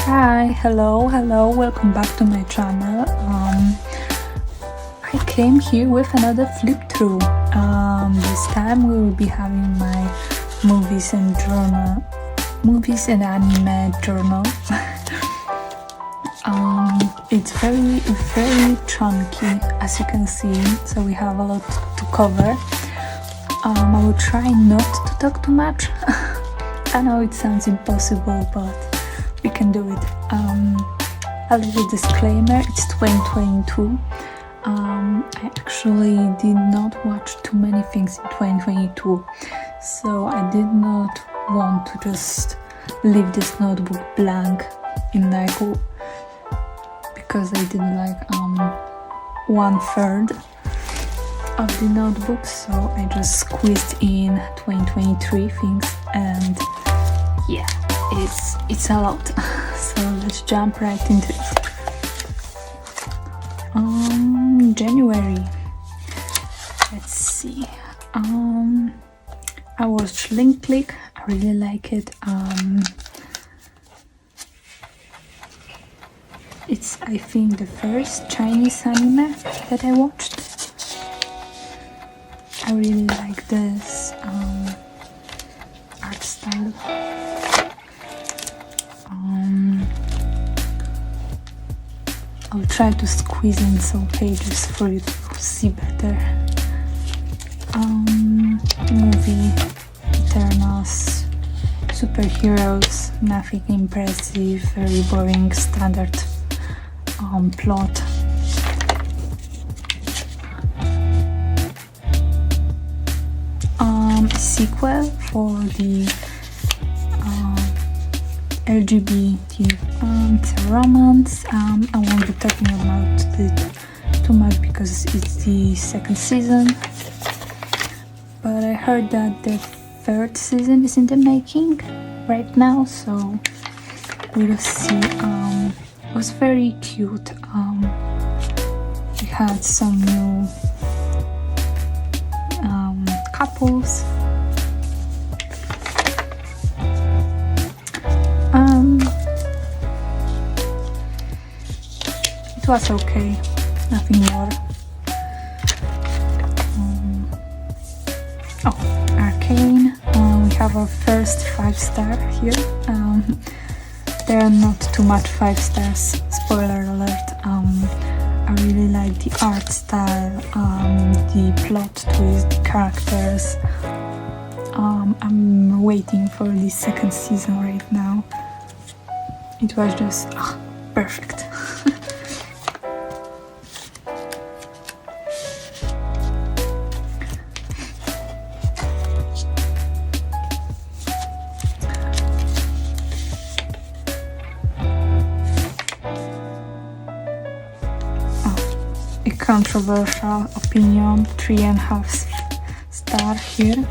Hi, hello, welcome back to my channel. I came here with another flip through. This time we will be having my movies and anime journal. It's very chunky, as you can see, so we have a lot to cover. I will try not to talk too much. I know it sounds impossible, but we can do it. A little disclaimer, it's 2022. I actually did not watch too many things in 2022, so I did not want to just leave this notebook blank in like, because I did like 1/3 of the notebook, so I just squeezed in 2023 things, and yeah, it's a lot. So let's jump right into it. January, let's see. I watched Link Click. I really like it. It's, I think, the first Chinese anime that I watched. I really like this art style. I'll try to squeeze in some pages for you to see better. Movie, Eternals, superheroes, nothing impressive, very boring, standard plot. A sequel for the LGBT, it's a romance. I won't be talking about it too much because it's the second season, but I heard that the third season is in the making right now, so we'll see. It was very cute. We had some new couples. It was okay, nothing more. Arcane. We have our first 5-star here. There are not too much 5 stars, spoiler alert. I really like the art style, the plot twist, the characters. I'm waiting for the second season right now. It was just perfect. A controversial opinion, 3.5 star here.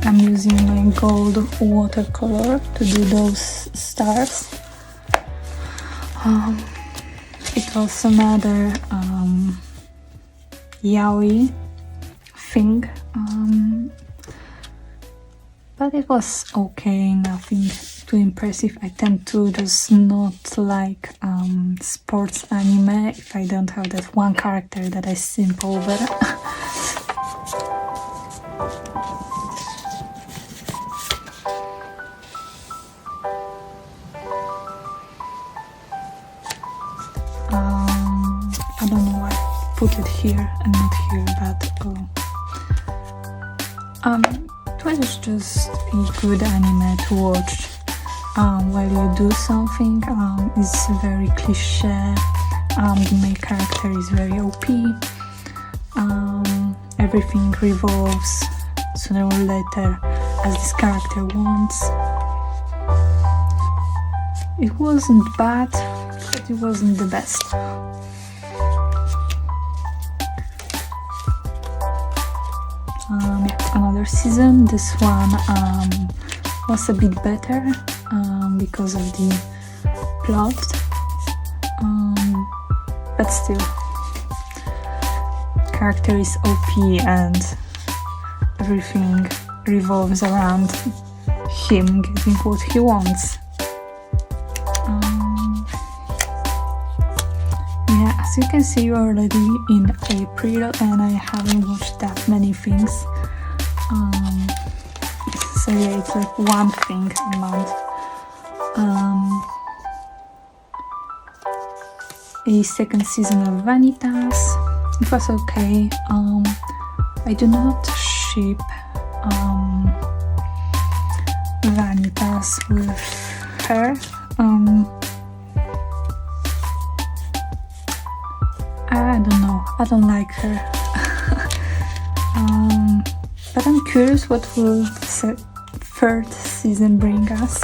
I'm using my gold watercolor to do those stars. It was another yaoi thing, but it was okay, nothing too impressive. I tend to just not like sports anime if I don't have that one character that I simp over. I don't know why I put it here and not here, but it was just a good anime to watch. While you do something, it's very cliche. The main character is very OP. Everything revolves sooner or later as this character wants. It wasn't bad, but it wasn't the best. Another season. This one was a bit better because of the plot, but still, character is OP and everything revolves around him getting what he wants. Yeah, as you can see, we're already in April and I haven't watched that many things. So yeah, it's like one thing a month. A second season of Vanitas. It was okay. I do not ship Vanitas with her. I don't know. I don't like her. But I'm curious what will third season bring us.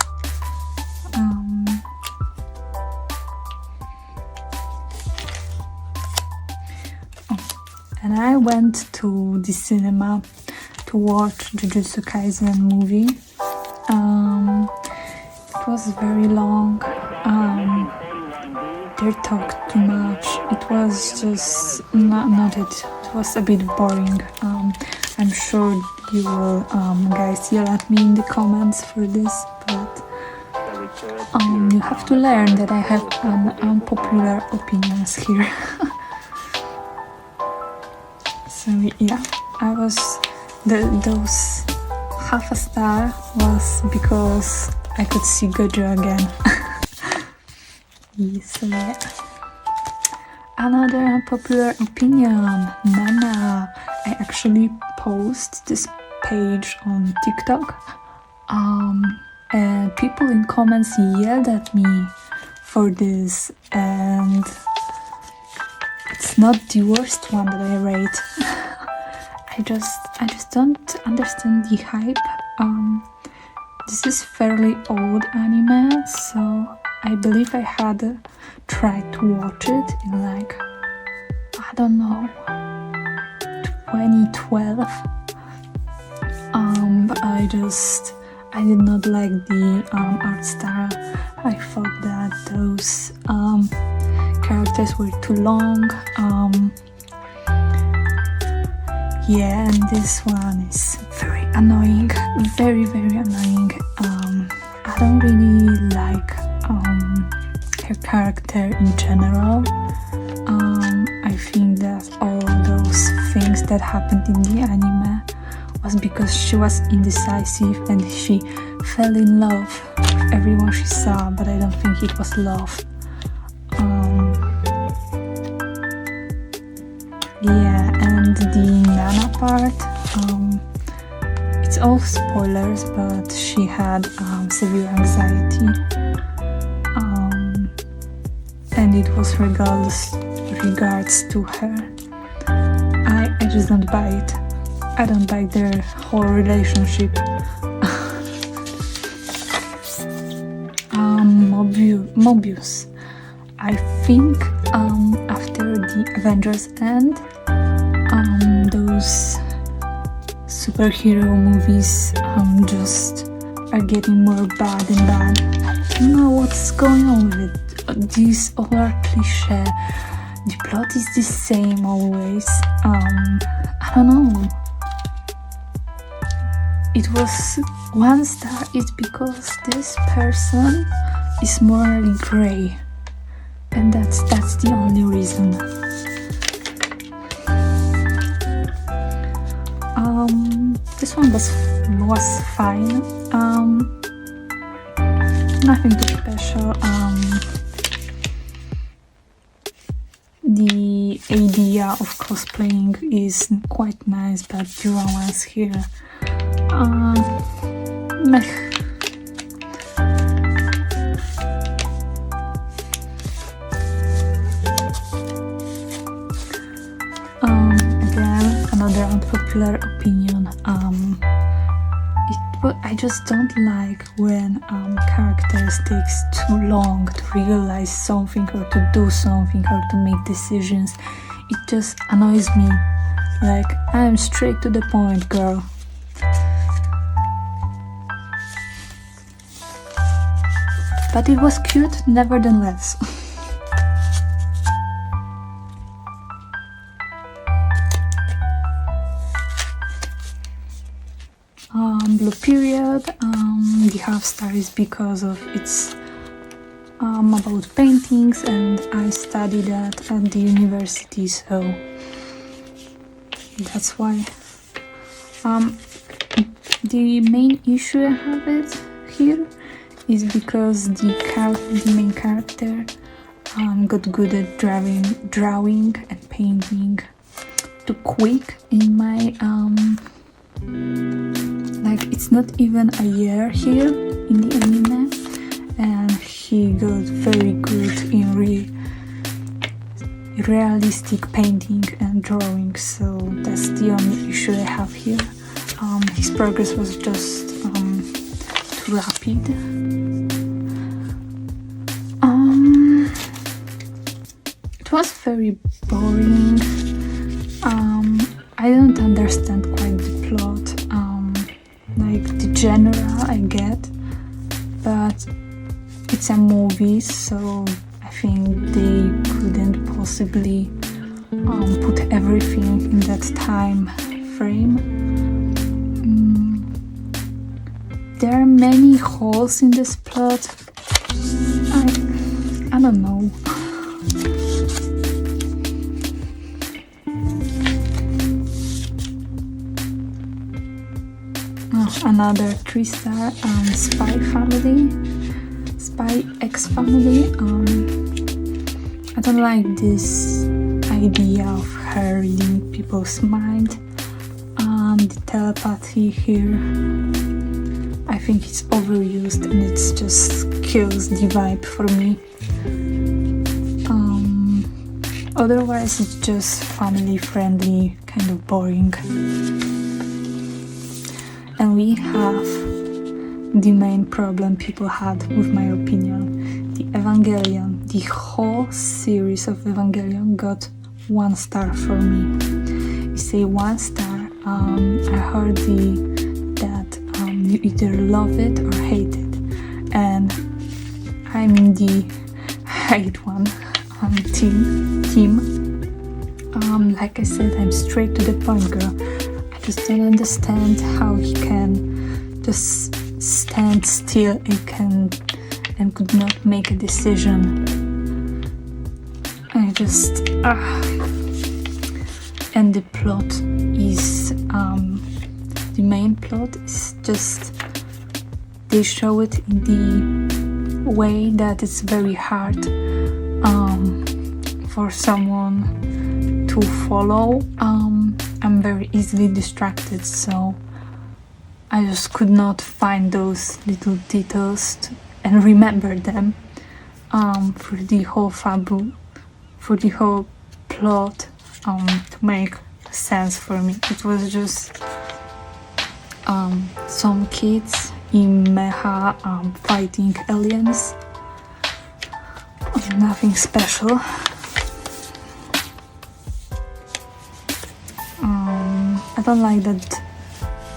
And I went to the cinema to watch Jujutsu Kaisen movie. It was very long. They talked too much. It was just not it. It was a bit boring. I'm sure you will guys yell at me in the comments for this, but you have to learn that I have unpopular opinions here. So yeah, those half a star was because I could see Gojo again. So yeah. Another unpopular opinion, Nana. I actually post this page on TikTok, and people in comments yelled at me for this, and it's not the worst one that I rate. I just don't understand the hype. This is fairly old anime, so I believe I had tried to watch it in like, I don't know, 2012. But I did not like the art style. I thought that those characters were too long. Yeah, and this one is very annoying, very annoying. I don't really like her character in general. I think that all those things that happened in the anime was because she was indecisive and she fell in love with everyone she saw, but I don't think it was love. Yeah, and the Nana part, it's all spoilers, but she had severe anxiety, and it was regards to her. I just don't buy it. I don't buy their whole relationship. Mobius. I think after the Avengers end, those superhero movies just are getting more bad and bad. I don't know what's going on with it. These all are cliché. The plot is the same always. I don't know. It was 1 star is because this person is morally grey, and that's the only reason. This one was fine. Nothing too special. The idea of cosplaying is quite nice, but the romance here, meh. Again, another unpopular opinion. I just don't like when characters takes too long to realize something or to do something or to make decisions. It just annoys me. Like, I'm straight to the point, girl. But it was cute nevertheless. Blue period, the half star is because of its about paintings, and I studied that at the university, so that's why. The main issue I have it here is because the main character got good at drawing and painting too quick in my like it's not even a year here in the anime, and he got very good in realistic painting and drawing, so that's the only issue I have here. His progress was just too rapid. It was very boring. I don't understand quite the plot. Like the genre I get, but it's a movie, so I think they couldn't possibly put everything in that time frame. There are many holes in this plot. I don't know. Another 3-star Spy X Family. I don't like this idea of her reading people's mind. The telepathy here, I think it's overused and it just kills the vibe for me. Otherwise it's just family friendly, kind of boring. And we have the main problem people had, with my opinion. The Evangelion, the whole series of Evangelion got 1 star for me. You say 1 star, I heard that you either love it or hate it. And I'm in the hate one team. Like I said, I'm straight to the point, girl. I just don't understand how he can just stand still and could not make a decision. I just and the plot is the main plot is just, they show it in the way that it's very hard for someone to follow. I'm very easily distracted, so I just could not find those little details and remember them for the whole for the whole plot to make sense for me. It was just some kids in mecha fighting aliens. Nothing special. I don't like that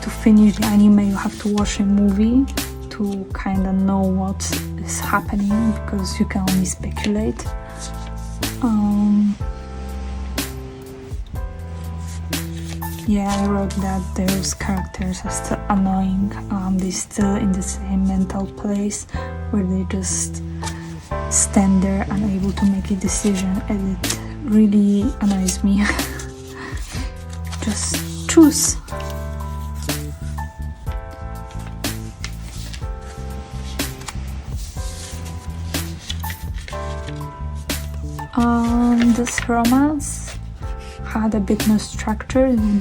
to finish the anime you have to watch a movie to kind of know what is happening, because you can only speculate. Yeah, I wrote that those characters are still annoying. They're still in the same mental place where they just stand there unable to make a decision, and it really annoys me. Just choose. This romance had a bit more structure than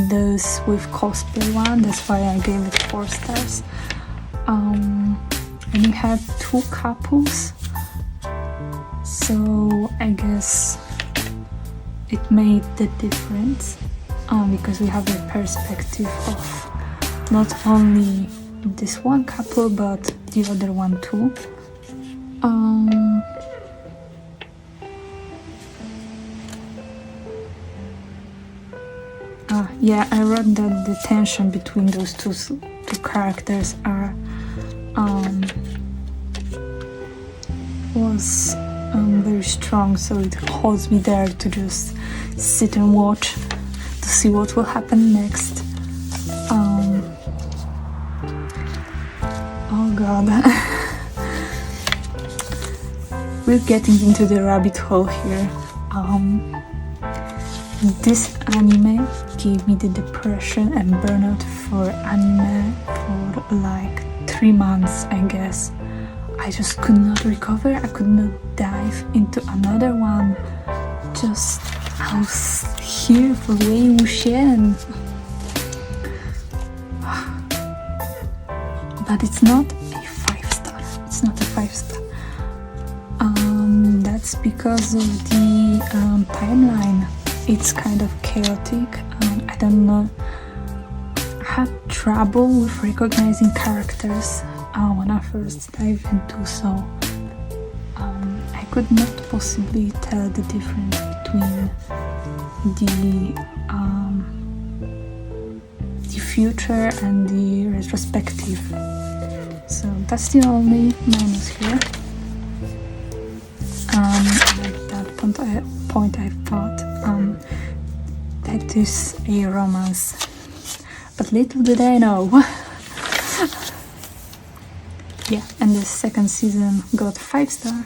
those with cosplay one. That's why I gave it 4 stars. And we had 2 couples, so I guess it made the difference because we have the perspective of not only this one couple but the other one too. Yeah, I wrote that the tension between those two characters was very strong, so it holds me there to just sit and watch to see what will happen next. god. We're getting into the rabbit hole here. This anime gave me the depression and burnout for anime for like 3 months, I guess. I just could not recover, I could not dive into another one. Just, I was here for Wei Wuxian. But it's not a 5-star. It's not a 5-star. That's because of the timeline. It's kind of chaotic. I don't know. I had trouble with recognizing characters when I first dived into, so I could not possibly tell the difference between the future and the retrospective. So that's the only minus here. At that point I thought that is a romance, but little did I know. Yeah, and the second season got 5-star.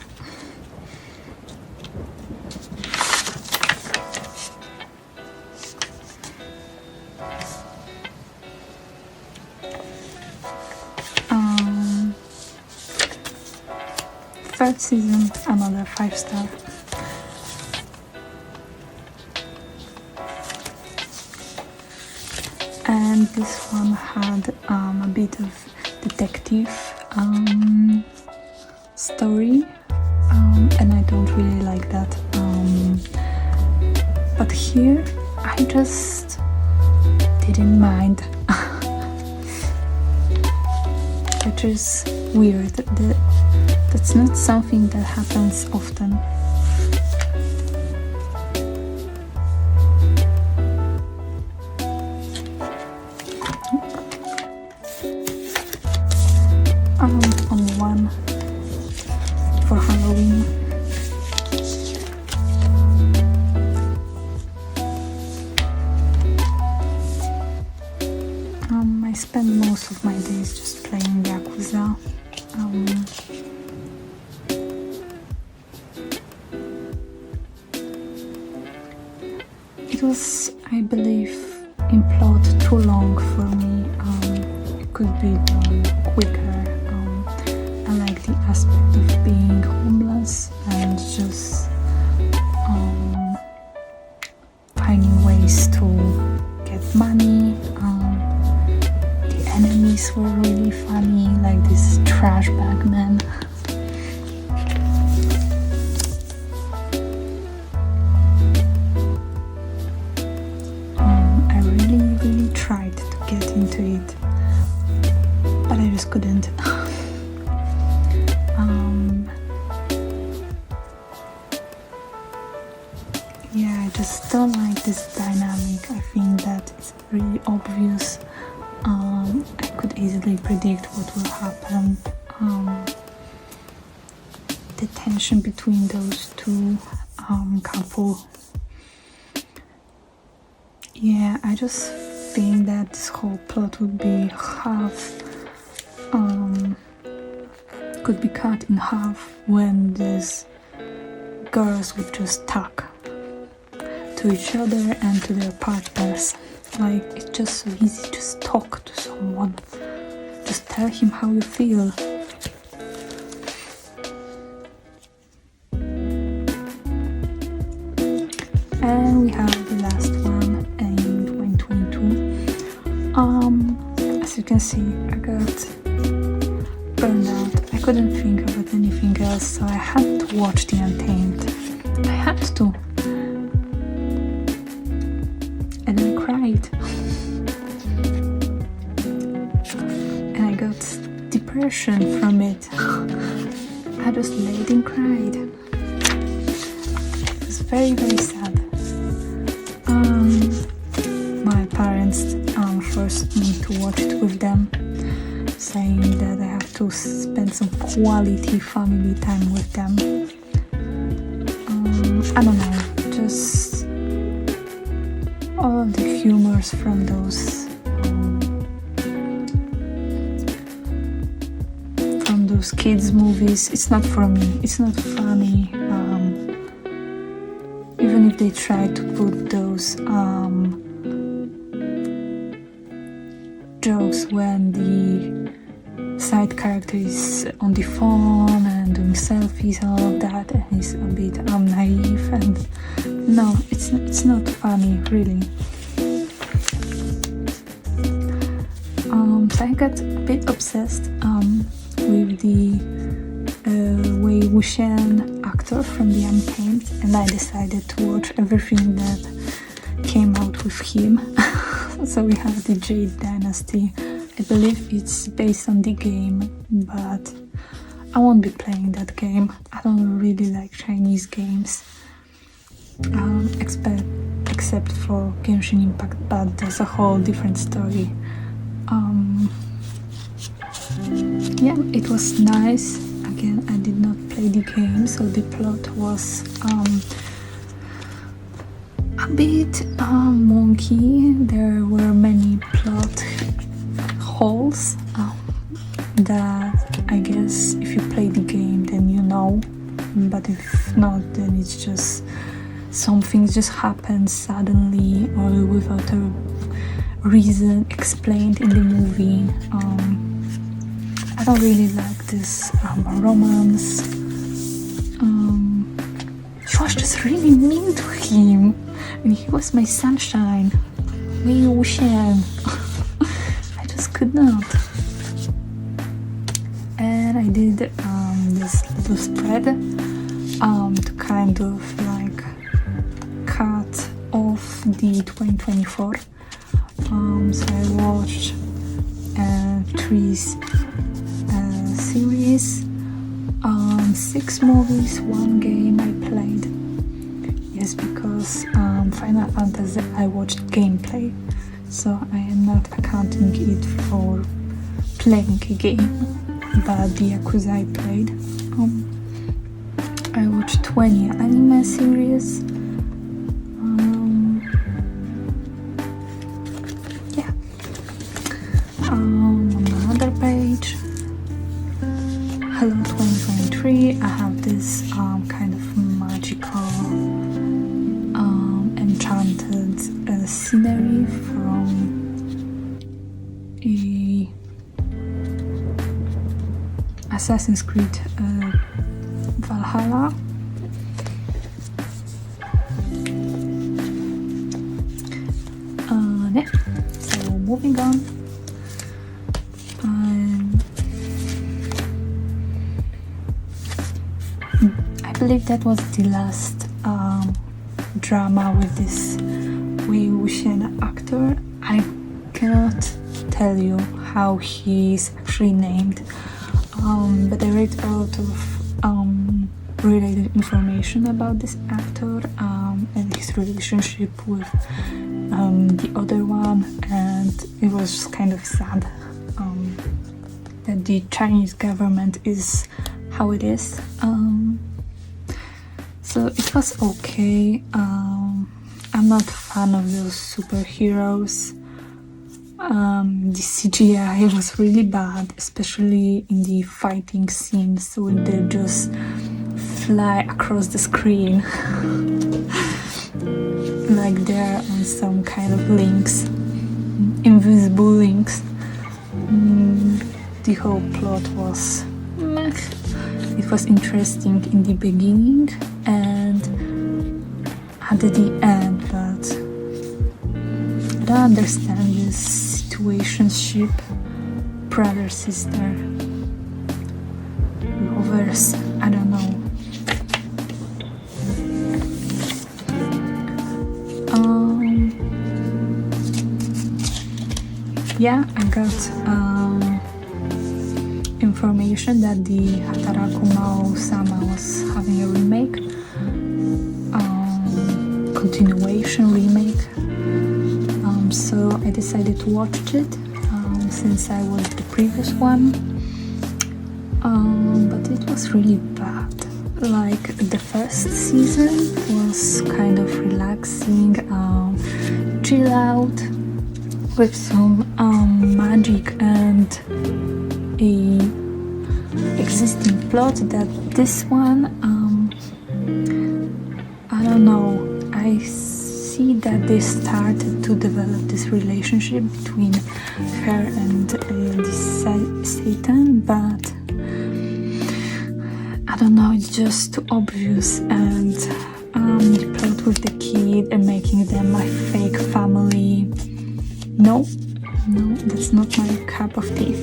Third season, another 5-star. And this one had a bit of detective story, and I don't really like that. But here, I just didn't mind. Which is weird. That's not something that happens often. Only one for Halloween. I spend most of my days just playing Yakuza. It was, I believe, in plot too long for me. It could be done quicker. I like the aspect of being homeless and just finding ways to get money. The enemies were really funny, like this trash bag man. I really tried to get into it, but I just couldn't. Yeah, I just don't like this dynamic. I think that it's really obvious. I could easily predict what will happen. The tension between those two couple. Yeah, I just think that this whole plot would be could be cut in half when these girls would just talk to each other and to their partners. Like, it's just so easy, just talk to someone, just tell him how you feel. And we have the last one in 2022. As you can see, I got burned out. I couldn't think about anything else, so I had to watch The Untamed. I had to. And I cried. And I got depression from it. I just laid and cried. It was very sad. My parents forced me to watch it with them, saying that I have to spend some quality family time with them. I don't know, just all of the humors from those those kids movies. It's not for me. It's not funny. Even if they try to put those jokes when the side character is on the phone and doing selfies and all of that, and he's a bit naive, and no, it's not funny, really. So I got a bit obsessed with the Wei Wuxian actor from The Untamed, and I decided to watch everything that came out with him. So we have the Jade Dynasty. I believe it's based on the game, but I won't be playing that game. I don't really like Chinese games, except for Genshin Impact, but that's a whole different story. Yeah, it was nice. Again, I did not play the game, so the plot was a bit wonky. There were many plot holes that I guess if you play the game then you know, but if not, then it's just something just happens suddenly or without a reason explained in the movie. I don't really like this romance. She was just really mean to him, and he was my sunshine. Wei Wuxian. I just could not. And I did this little spread to kind of like cut off the 2024. So I watched 3 series, 6 movies, 1 game I played. Yes, because Final Fantasy I watched gameplay, so I am not accounting it for playing a game. But the Yakuza I played, I watched 20 anime series. Yeah. On another page, hello 2023. I have this kind of magical, enchanted scenery from a Assassin's Creed Valhalla. Yeah. So moving on. I believe that was the last drama with this Wei Wuxian actor. I cannot tell you how he's actually named. But I read a lot of related information about this actor and his relationship with the other one, and it was just kind of sad that the Chinese government is how it is. So it was okay. I'm not a fan of those superheroes. The CGI was really bad, especially in the fighting scenes when they just fly across the screen like they're on some kind of links, invisible links. The whole plot was meh. It was interesting in the beginning and at the end, but I don't understand this situationship, brother sister, lovers, I don't know. Yeah, I got information that the Hataraku-Mao-sama was having a remake, continuation remake. So I decided to watch it since I watched the previous one, but it was really bad. Like the first season was kind of relaxing, chill out with some magic and a existing plot that this one, I don't know, I see that they started to develop this relationship between her and this Satan, but I don't know, it's just too obvious. And the plot with the kid and making them a fake family, no, that's not my cup of tea.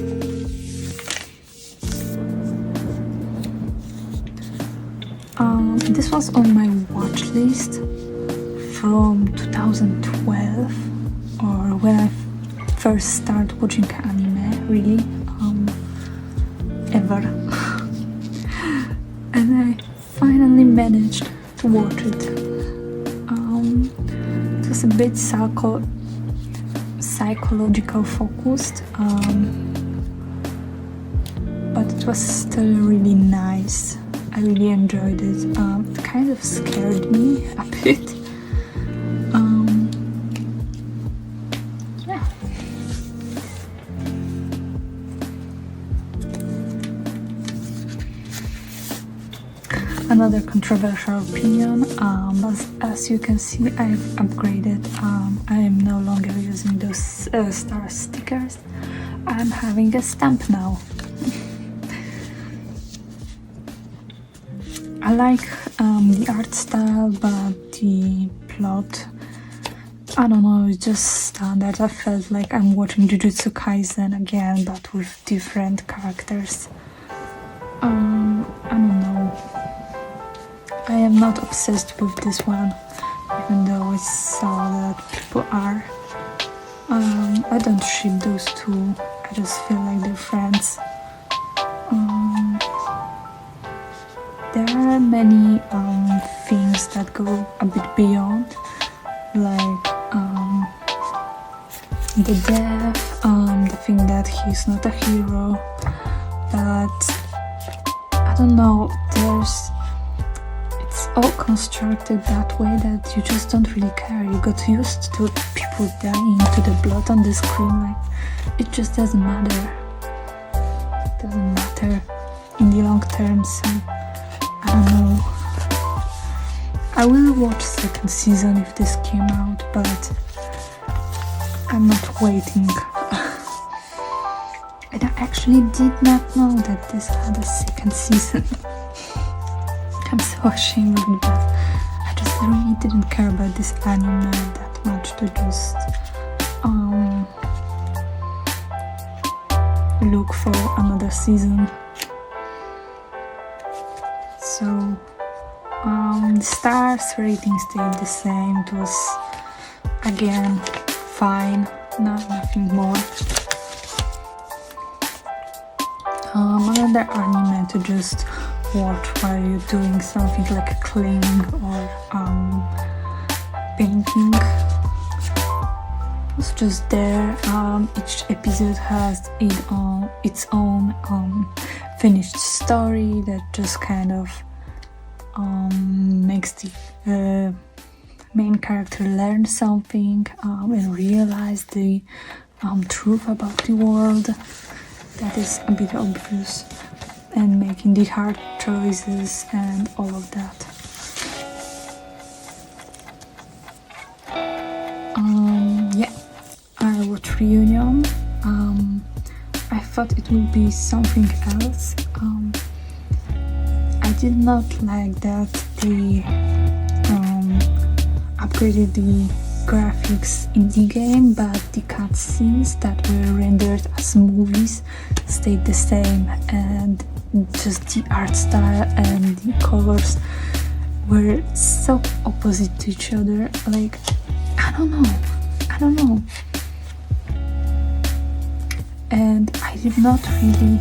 This was on my watch list from 2012, or when I first started watching anime, really, ever. And I finally managed to watch it. It was a bit psychological focused, but it was still really nice. I really enjoyed it. It kind of scared me a bit. Yeah. Another controversial opinion, but as you can see, I've upgraded. I am no longer using those star stickers. I'm having a stamp now. I like the art style, but the plot, I don't know, it's just standard. I felt like I'm watching Jujutsu Kaisen again, but with different characters. I don't know. I am not obsessed with this one, even though I saw that people are. I don't ship those two, I just feel like they're friends. There are many things that go a bit beyond, like the death, the thing that he's not a hero, but I don't know, it's all constructed that way that you just don't really care. You got used to people dying, to the blood on the screen, like it just doesn't matter. It doesn't matter in the long term, so I don't know. I will watch second season if this came out, but I'm not waiting. And I actually did not know that this had a second season. I'm so ashamed of that. I just really didn't care about this anime that much to just look for another season. So the stars rating stayed the same. It was again fine, nothing more. Another anime to just watch while you're doing something like cleaning or painting. It was just there. Each episode has its own finished story that just kind of makes the main character learn something and realize the truth about the world that is a bit obvious, and making the hard choices and all of that. Yeah, I watched Reunion. I thought it would be something else. I did not like that they upgraded the graphics in the game, but the cutscenes that were rendered as movies stayed the same, and just the art style and the colors were so opposite to each other. Like, I don't know. And I did not really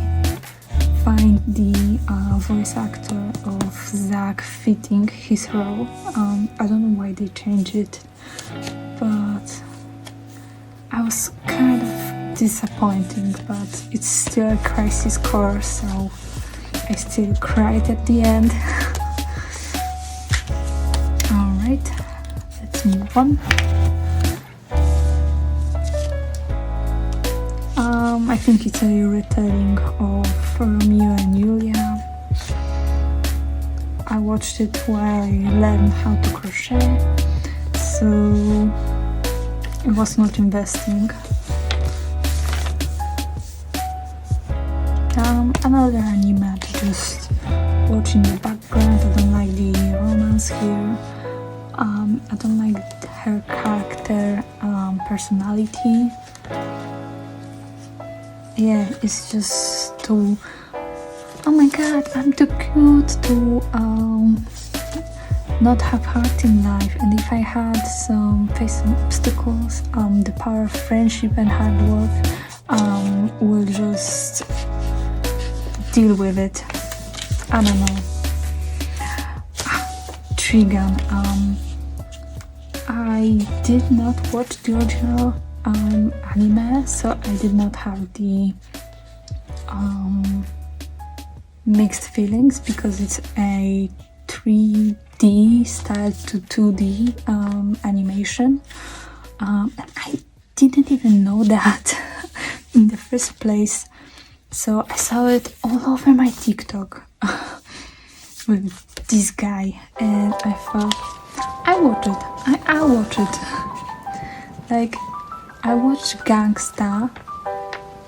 find the voice actor of Zack fitting his role. I don't know why they changed it, but I was kind of disappointing, but it's still a Crisis Core, so I still cried at the end. Alright, let's move on. I think it's a retelling of Romeo and watched it while I learned how to crochet, so it was not investing. Another anime to just watch in the background. I don't like the romance here. I don't like her character personality. Yeah, it's just too, oh my god, I'm too cute to not have heart in life. And if I had face some obstacles, the power of friendship and hard work will just deal with it. I don't know. Trigun. I did not watch the original anime, so I did not have the mixed feelings, because it's a 3D style to 2D animation, and I didn't even know that in the first place. So I saw it all over my TikTok with this guy, and I thought, I watch it. I watch it. Like, I watched Gangsta,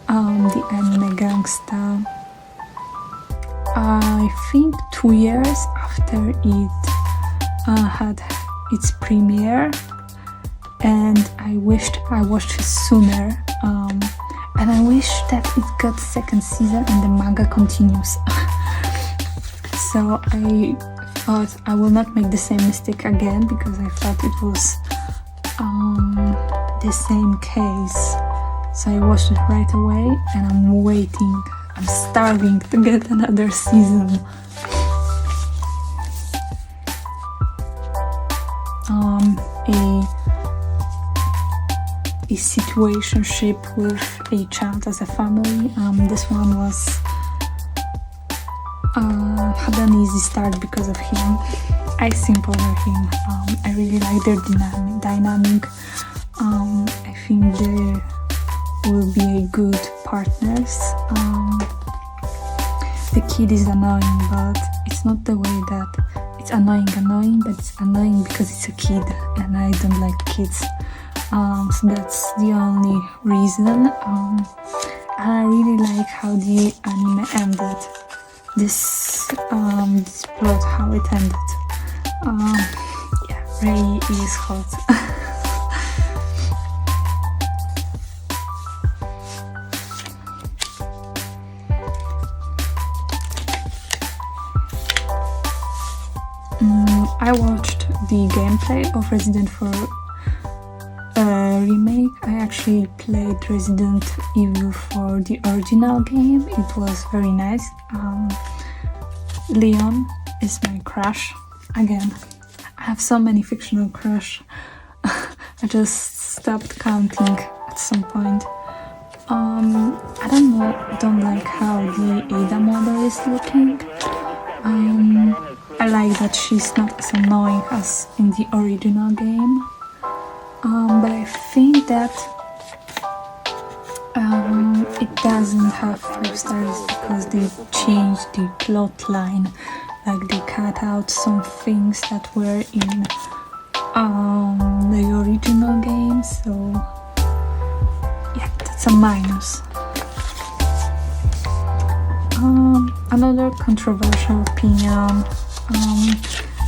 the anime Gangsta, I think 2 years after it had its premiere, and I wished I watched it sooner. And I wish that it got second season and the manga continues. So I thought I will not make the same mistake again, because I thought it was the same case. So I watched it right away, and I'm waiting. I'm starving to get another season. A situationship with a child as a family. This one was had an easy start because of him. I simp over him. I really like their dynamic. I think they will be a good partners. The kid is annoying, but it's not the way that it's annoying, but it's annoying because it's a kid, and I don't like kids. So that's the only reason. And I really like how the anime ended. This plot, how it ended. Yeah, Ray is hot. I watched the gameplay of Resident 4 remake. I actually played Resident Evil for the original game. It was very nice. Leon is my crush. Again, I have so many fictional crush. I just stopped counting at some point. I don't know, I don't like how the Ada model is looking. I like that she's not as annoying as in the original game. But I think that it doesn't have 5 stars because they changed the plot line. Like, they cut out some things that were in the original game, so yeah, that's a minus. Another controversial opinion,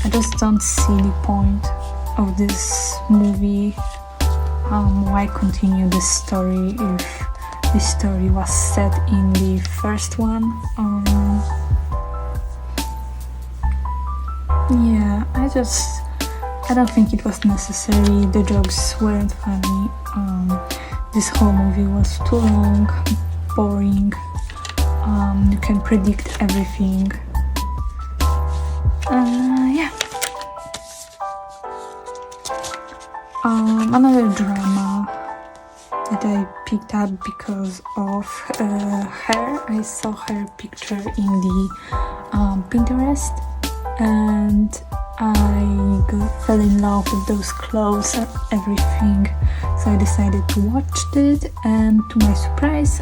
I just don't see the point of this movie. Why continue this story if this story was set in the first one? Yeah, I don't think it was necessary. The jokes weren't funny. This whole movie was too long, boring. You can predict everything. Yeah. Another drama that I picked up because of her. I saw her picture in the Pinterest, and I fell in love with those clothes and everything. So I decided to watch it, and to my surprise,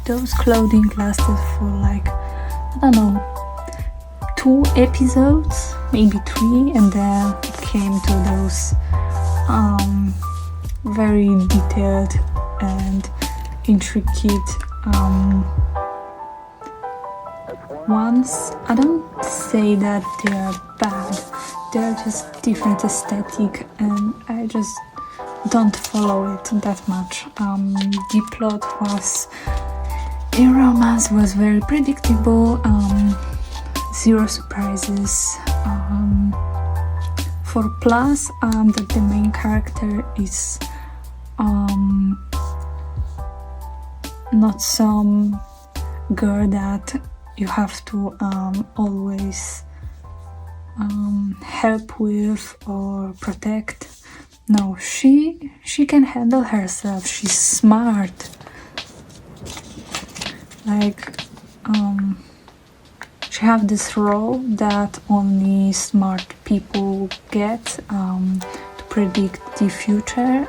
those clothing lasted for like, I don't know, 2 episodes, maybe 3, and then it came to those very detailed and intricate ones. I don't say that they are bad, they're just different aesthetic, and I just don't follow it that much. The plot was, the romance was very predictable, zero surprises. For plus, that the main character is not some girl that you have to always help with or protect. No, she can handle herself. She's smart. Like she have this role that only smart people get, to predict the future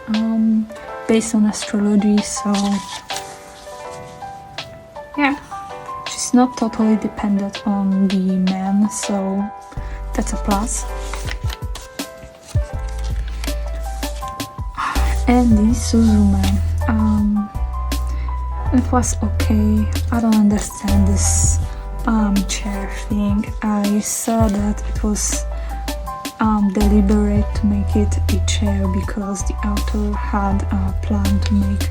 based on astrology. So yeah, she's not totally dependent on the man, so that's a plus. And the Sooooooo, it was okay. I don't understand this chair thing. I saw that it was deliberate to make it a chair because the author had a plan to make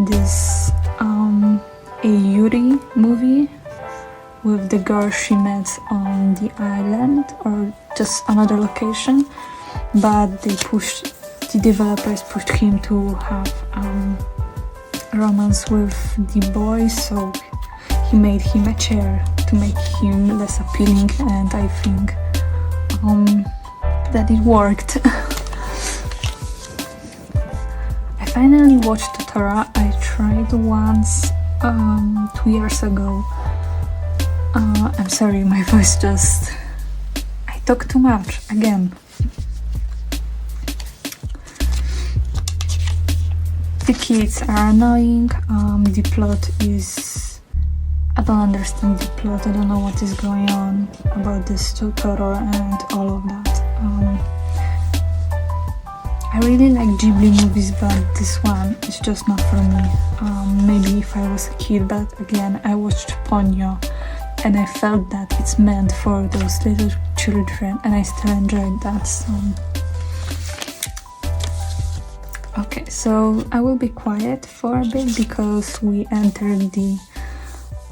this a Yuri movie with the girl she met on the island or just another location, but the developers pushed him to have romance with the boy, so he made him a chair to make him less appealing, and I think that it worked. I finally watched Totoro. I tried once 2 years ago. I'm sorry, my voice just... I talk too much again. The kids are annoying. The plot is... I don't understand the plot. I don't know what is going on about this Totoro and all of that. I really like Ghibli movies, but this one is just not for me. Maybe if I was a kid, but again, I watched Ponyo and I felt that it's meant for those little children, and I still enjoyed that. So okay, so I will be quiet for a bit because we entered the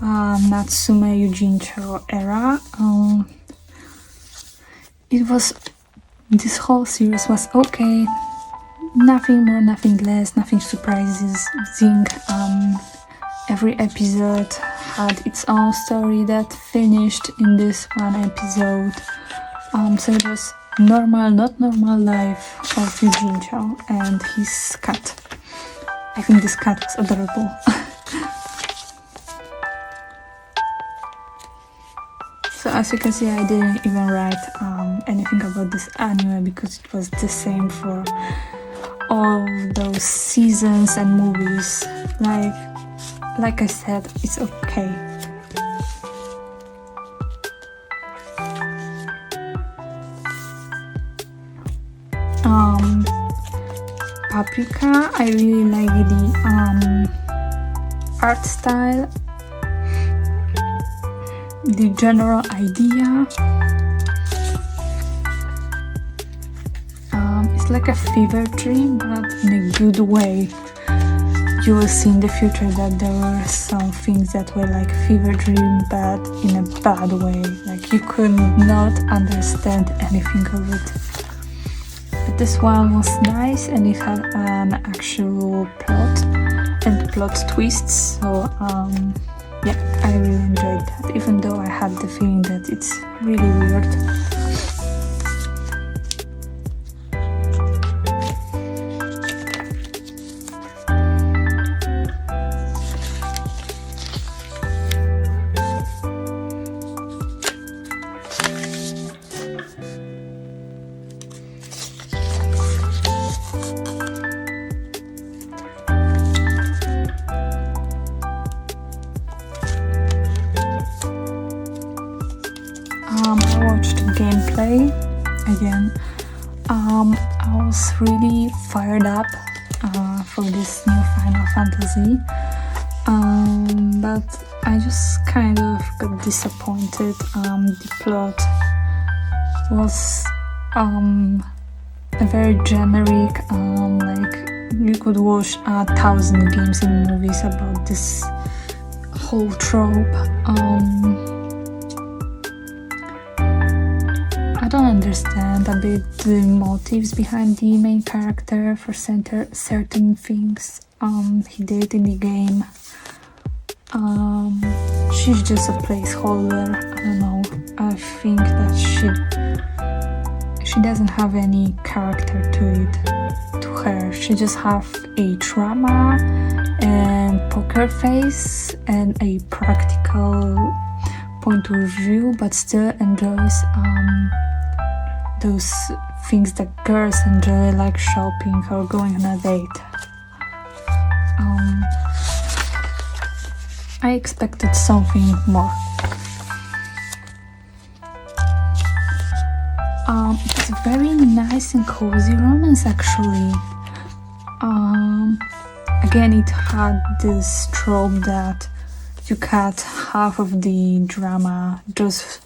Natsume Yujincho era. This whole series was okay, nothing more, nothing less, nothing surprising. Every episode had its own story that finished in this one episode. So it was normal, not normal life of Yujincho and his cat. I think this cat was adorable. So as you can see, I didn't even write anything about this anime because it was the same for all those seasons and movies. Like I said, it's okay. Paprika, I really like the art style, the general idea. It's like a fever dream, but in a good way. You will see in the future that there were some things that were like fever dream, but in a bad way. Like you could not understand anything of it. But this one was nice, and it had an actual plot and plot twists. So yeah, I really enjoyed that, even though I had the feeling that it's really weird. gameplay again. I was really fired up for this new Final Fantasy, but I just kind of got disappointed. The plot was very generic, like you could watch 1,000 games and movies about this whole trope. I don't understand a bit the motives behind the main character for certain things he did in the game. She's just a placeholder. I don't know. I think that she doesn't have any character to her. She just have a drama and poker face and a practical point of view, but still enjoys those things that girls enjoy, like shopping or going on a date. I expected something more. It's a very nice and cozy romance, actually. Again, it had this trope that you cut half of the drama just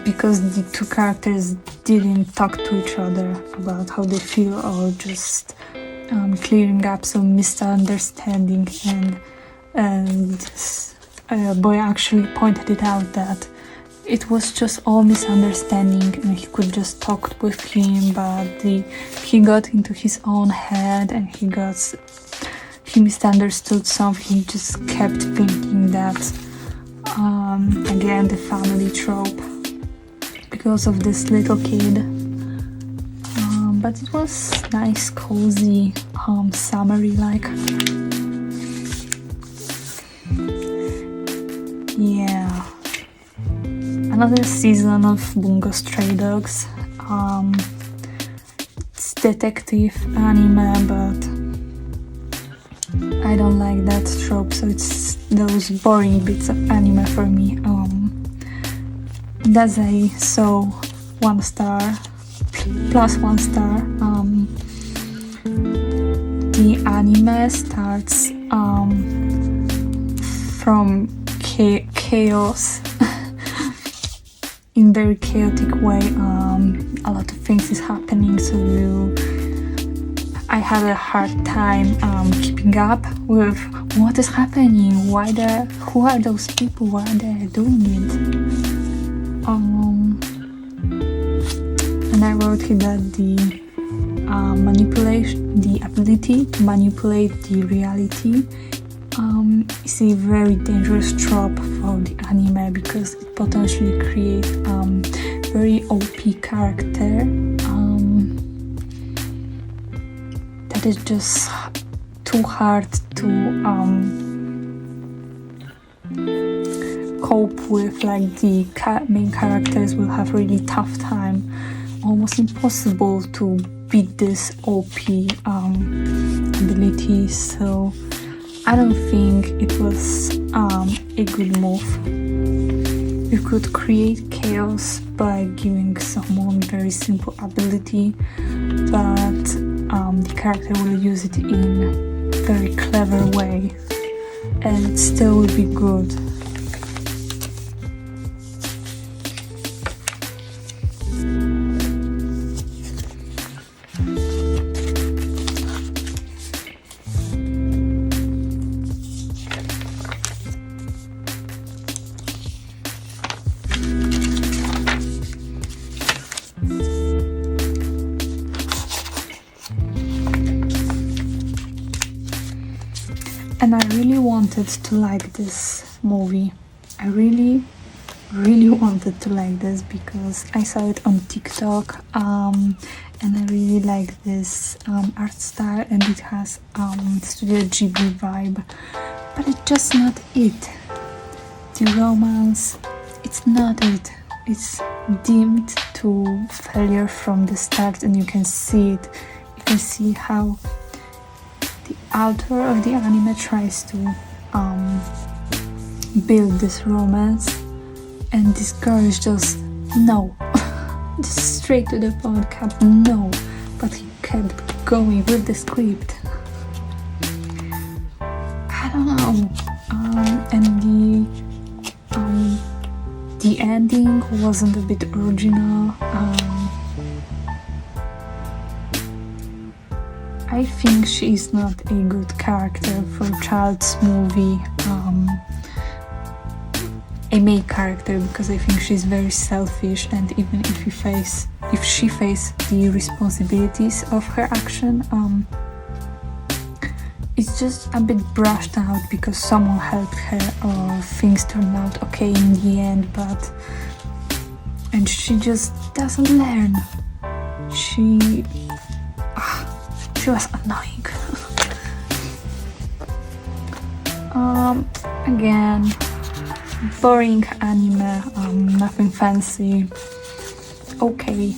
because the two characters didn't talk to each other about how they feel, or just clearing up some misunderstanding. And this boy actually pointed it out that it was just all misunderstanding and he could just talk with him, but he got into his own head and he misunderstood something. He just kept thinking that again, the family trope because of this little kid. But it was nice, cozy, summery-like. Yeah. Another season of Bungo Stray Dogs. It's detective anime, but I don't like that trope, so it's those boring bits of anime for me. That's a so 1 star plus 1 star. The anime starts from chaos in very chaotic way. A lot of things is happening, so I had a hard time keeping up with what is happening, who are those people, why are they doing it. And I wrote here that the ability to manipulate the reality is a very dangerous trope for the anime, because it potentially creates very OP character that is just too hard to cope with. Like the main characters will have really tough time, almost impossible to beat this OP ability. So I don't think it was a good move. You could create chaos by giving someone very simple ability, but the character will use it in a very clever way and it still will be good. And I really wanted to like this movie. I really wanted to like this because I saw it on TikTok, and I really like this art style, and it has Studio Ghibli vibe, but it's just not it. The romance, it's not it. It's deemed to failure from the start, and you can see it. You can see how the author of the anime tries to build this romance, and this girl is just no. Just straight to the point, cut, no. But he kept going with the script. I don't know. And the ending wasn't a bit original. I think she is not a good character for a child's movie, a main character, because I think she's very selfish, and even if she faces the responsibilities of her action, it's just a bit brushed out because someone helped her or things turned out okay in the end, and she just doesn't learn. She was annoying. Again, boring anime, nothing fancy. Okay.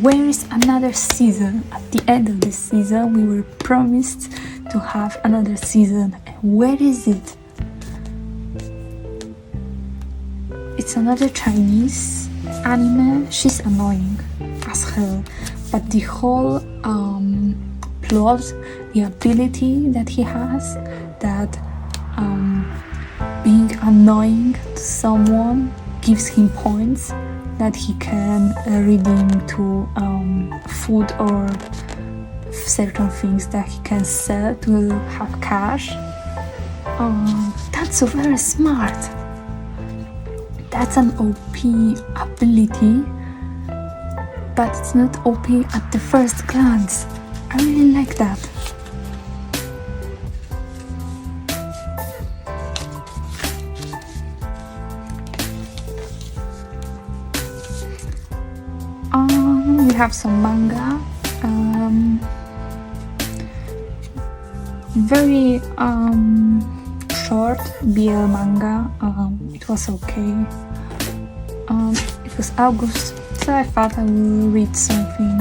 Where is another season? At the end of this season, we were promised to have another season. Where is it? It's another Chinese anime. She's annoying as hell, but the whole plot, the ability that he has, that being annoying to someone gives him points that he can redeem to food or certain things that he can sell to have cash. That's very smart. That's an OP ability, but it's not OP at the first glance. I really like that. We have some manga, very short BL manga. It was okay. It was August, so I thought I will read something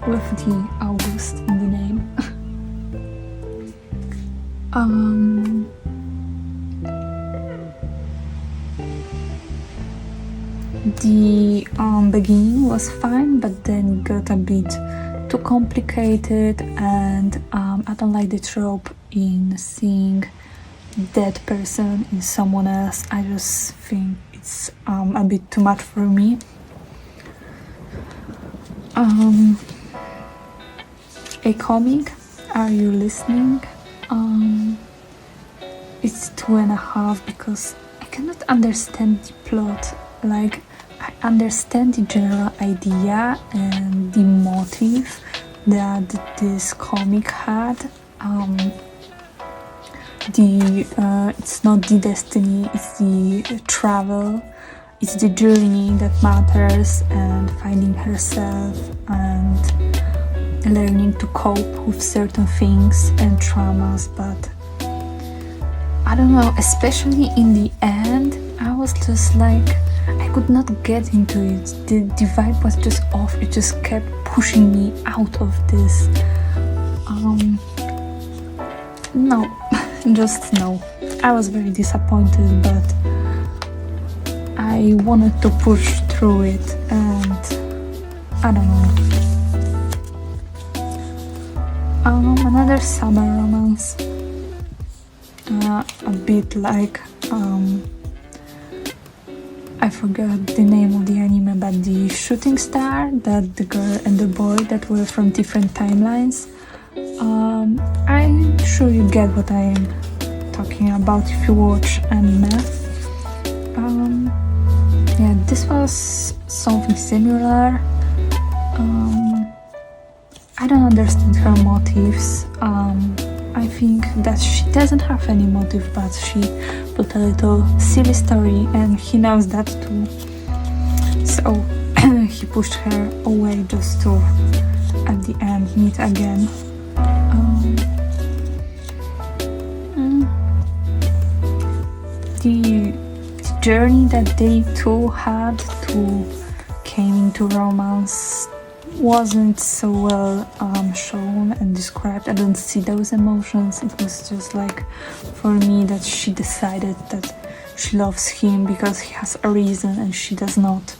with the August in the name. The beginning was fine, but then it got a bit too complicated, and I don't like the trope in seeing dead person in someone else. I just think it's a bit too much for me. A comic, are you listening? It's 2.5 because I cannot understand the plot. Like, I understand the general idea and the motive that this comic had. It's not the destiny, it's the travel, it's the journey that matters, and finding herself and learning to cope with certain things and traumas. But I don't know, especially in the end, I was just like, I could not get into it. The vibe was just off. It just kept pushing me out of this. No, just no. I was very disappointed, but I wanted to push through it, and I don't know. Another summer romance. A bit like I forgot the name of the anime, but the shooting star, that the girl and the boy that were from different timelines. I'm sure you get what I'm talking about if you watch anime. Yeah, this was something similar. I don't understand her motives. I think that she doesn't have any motive, but she put a little silly story, and he knows that too. So he pushed her away just to, at the end, meet again. The journey that they two had to came into romance wasn't so well shown and described. I don't see those emotions. It was just like, for me, that she decided that she loves him because he has a reason and she does not.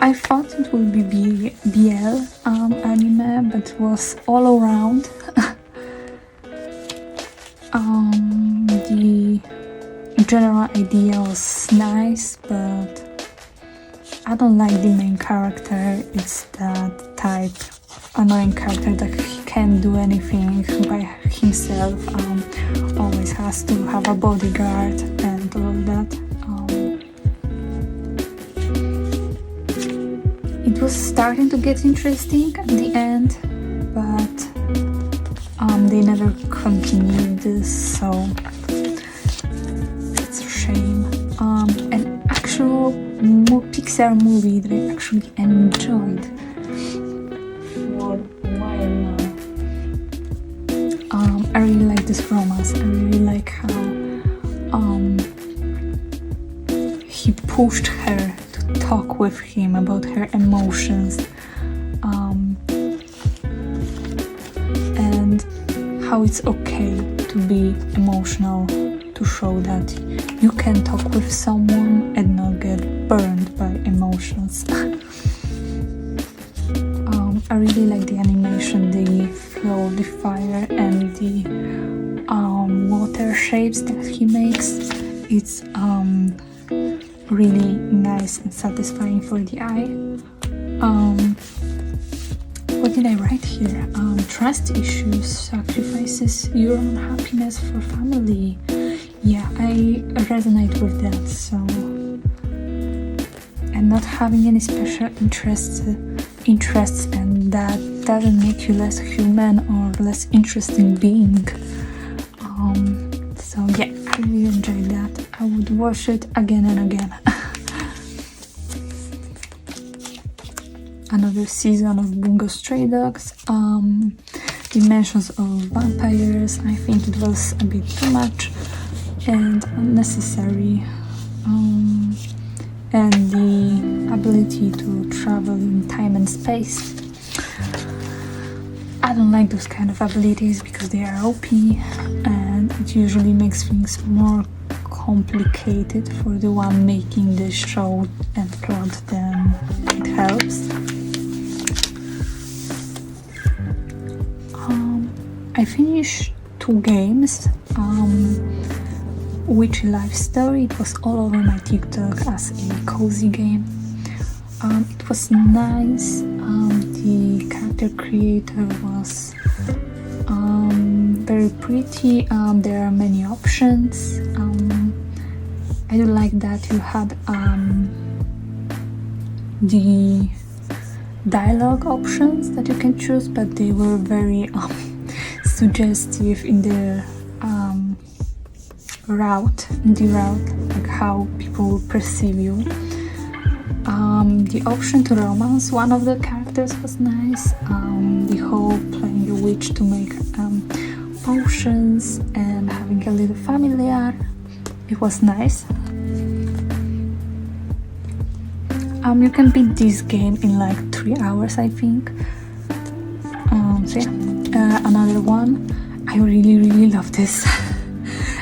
I thought it would be BL anime, but it was all around. The general idea was nice, but I don't like the main character. It's that type annoying character that he can't do anything by himself. Always has to have a bodyguard and all that. It was starting to get interesting at the end, but they never continued this, so it's a shame. An actual Pixar movie that I actually enjoyed for a while now. I really like this romance. I really like how he pushed her to talk with him about her emotions, and how it's okay to be emotional, to show that you can talk with someone and not get burned by emotions. I really like the animation, the flow, the fire, and the water shapes that he makes. It's really nice and satisfying for the eye. What did I write here? Trust issues, sacrifices your own happiness for family. Yeah, I resonate with that. So, and not having any special interests, and that doesn't make you less human or less interesting being. So yeah, I really enjoyed that. I would watch it again and again. Another season of Bungo Stray Dogs. The mentions of vampires, I think it was a bit too much and unnecessary. And the ability to travel in time and space. I don't like those kind of abilities because they are OP and it usually makes things more complicated for the one making the show and plot than it helps. I finished 2 games. Witchy Life Story, it was all over my TikTok as a cozy game. It was nice. The character creator was very pretty. There are many options. I do like that you had the dialogue options that you can choose, but they were very suggestive in the route, like how people perceive you. The option to romance one of the characters was nice. The whole playing a witch to make potions and having a little familiar, it was nice. You can beat this game in like 3 hours, I think. So yeah, another one. I really love this.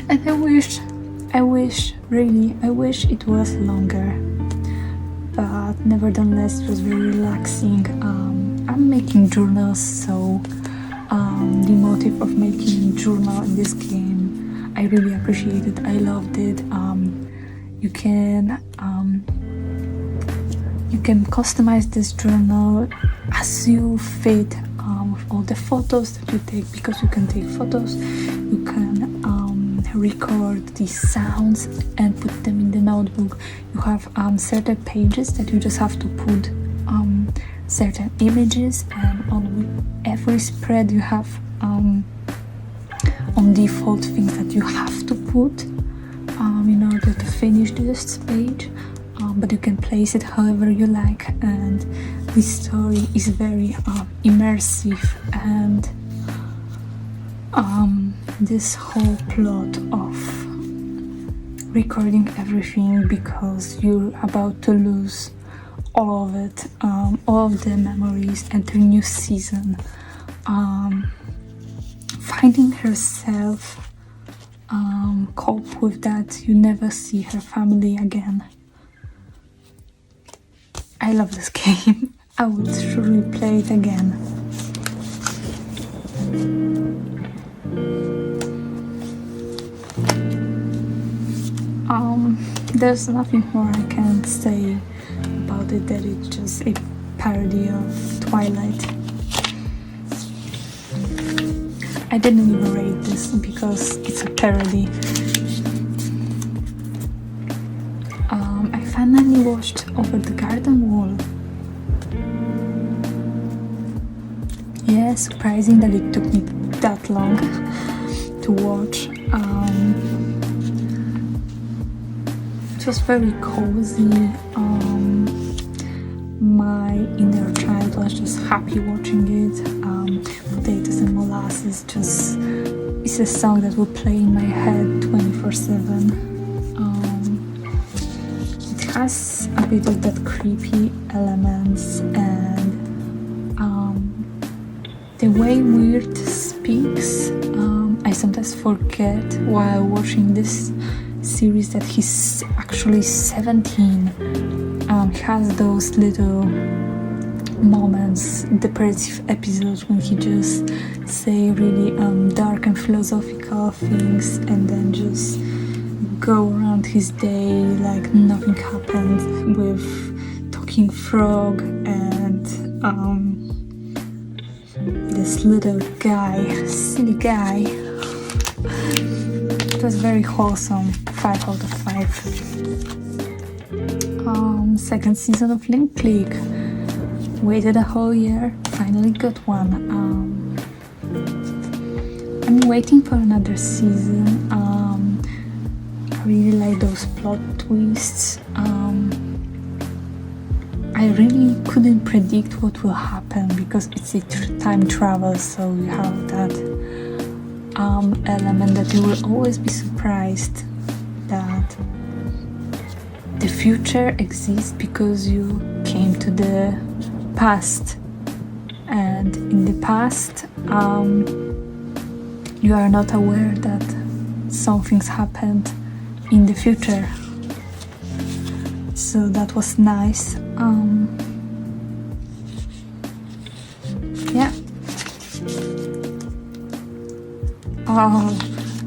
And I wish it was longer, but nevertheless it was very relaxing. I'm making journals, so the motive of making a journal in this game, I really appreciate it. I loved it. You can customize this journal as you fit, with all the photos that you take, because you can take photos, you can record the sounds and put them in the notebook. You have certain pages that you just have to put certain images, and on every spread you have on default things that you have to put in order to finish this page. But you can place it however you like, and this story is very immersive, and this whole plot of recording everything because you're about to lose all of it, all of the memories and the new season. Finding herself, cope with that you never see her family again. I love this game. I would surely play it again. There's nothing more I can say about it, that it's just a parody of Twilight. I didn't even rate this because it's a parody. I finally watched Over the Garden Wall. Yeah, surprising that it took me that long to watch. It was very cozy. My inner child was just happy watching it. Potatoes and Molasses just is a song that will play in my head 24/7. It has a bit of that creepy elements, and the way Weird speaks, I sometimes forget while watching this series that he's actually 17. He has those little moments, depressive episodes when he just say really dark and philosophical things and then just go around his day like nothing happened, with talking frog and this little guy, silly guy. It was very wholesome. 5 out of 5. Second season of Link Click. Waited a whole year, finally got one. I'm waiting for another season. I really like those plot twists. I really couldn't predict what will happen because it's a time travel, so you have that element that you will always be surprised that the future exists because you came to the past, and in the past you are not aware that some things happened in the future, so that was nice. Yeah.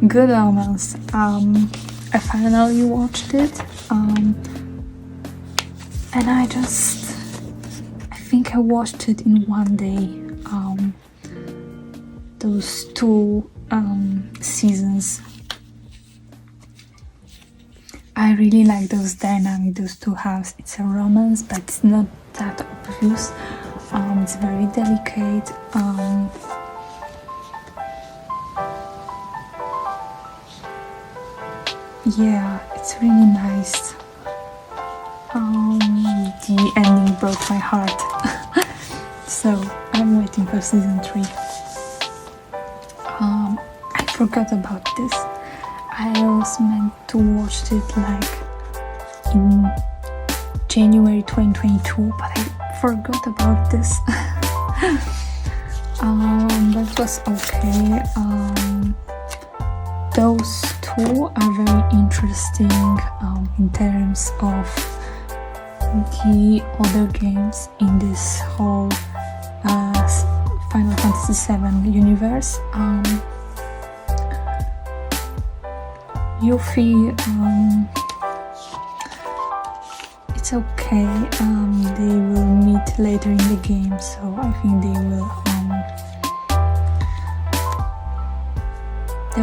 Good Omens. I finally watched it, and I think I watched it in one day. Those 2 seasons. I really like those dynamics, those 2 halves. It's a romance, but it's not that obvious. It's very delicate. Yeah, it's really nice. The ending broke my heart. So I'm waiting for season 3. I forgot about this. I was meant to watch it like in January 2022, but I forgot about this. But it was okay. Those 2 are very interesting in terms of the other games in this whole Final Fantasy VII universe. Yuffie, it's okay. They will meet later in the game, so I think they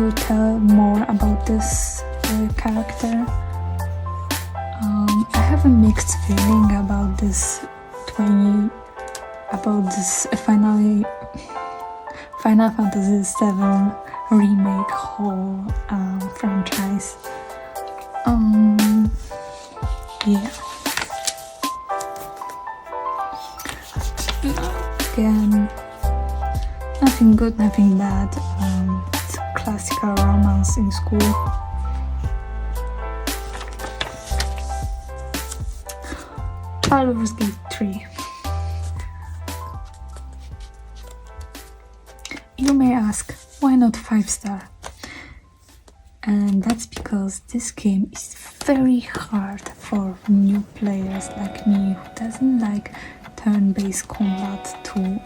will tell more about this character. I have a mixed feeling about this Final Fantasy VII remake whole franchise. Yeah. Again, nothing good, nothing bad. It's a classical romance in school. Baldur's Gate 3. You may ask, why not 5-star? And that's because this game is very hard for new players like me who doesn't like turn-based combat to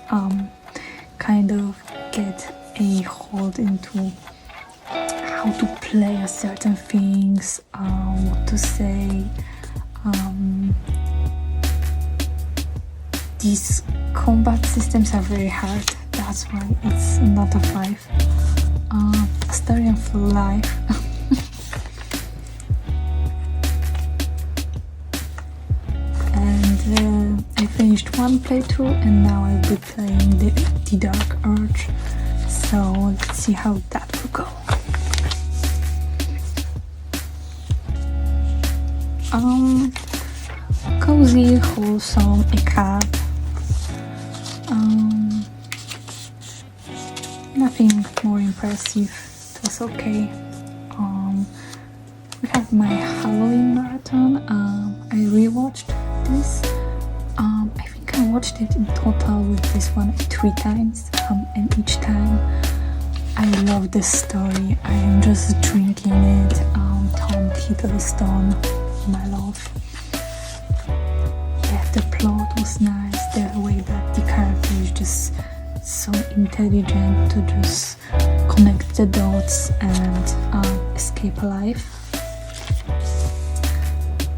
kind of get a hold into how to play certain things, what to say. These combat systems are very hard, that's why it's not a 5. A story of life. And I finished one playthrough and now I'll be playing the Dark Urge. So let's see how that will go. Cozy, wholesome, a cat. Nothing more impressive. It was okay. We had my Halloween marathon. I rewatched this. I think I watched it in total with this one 3 times. And each time I love the story. I am just drinking it. Tom Hiddleston, my love. Yeah, the plot was nice. The way that the character is just so intelligent to just connect the dots and escape alive.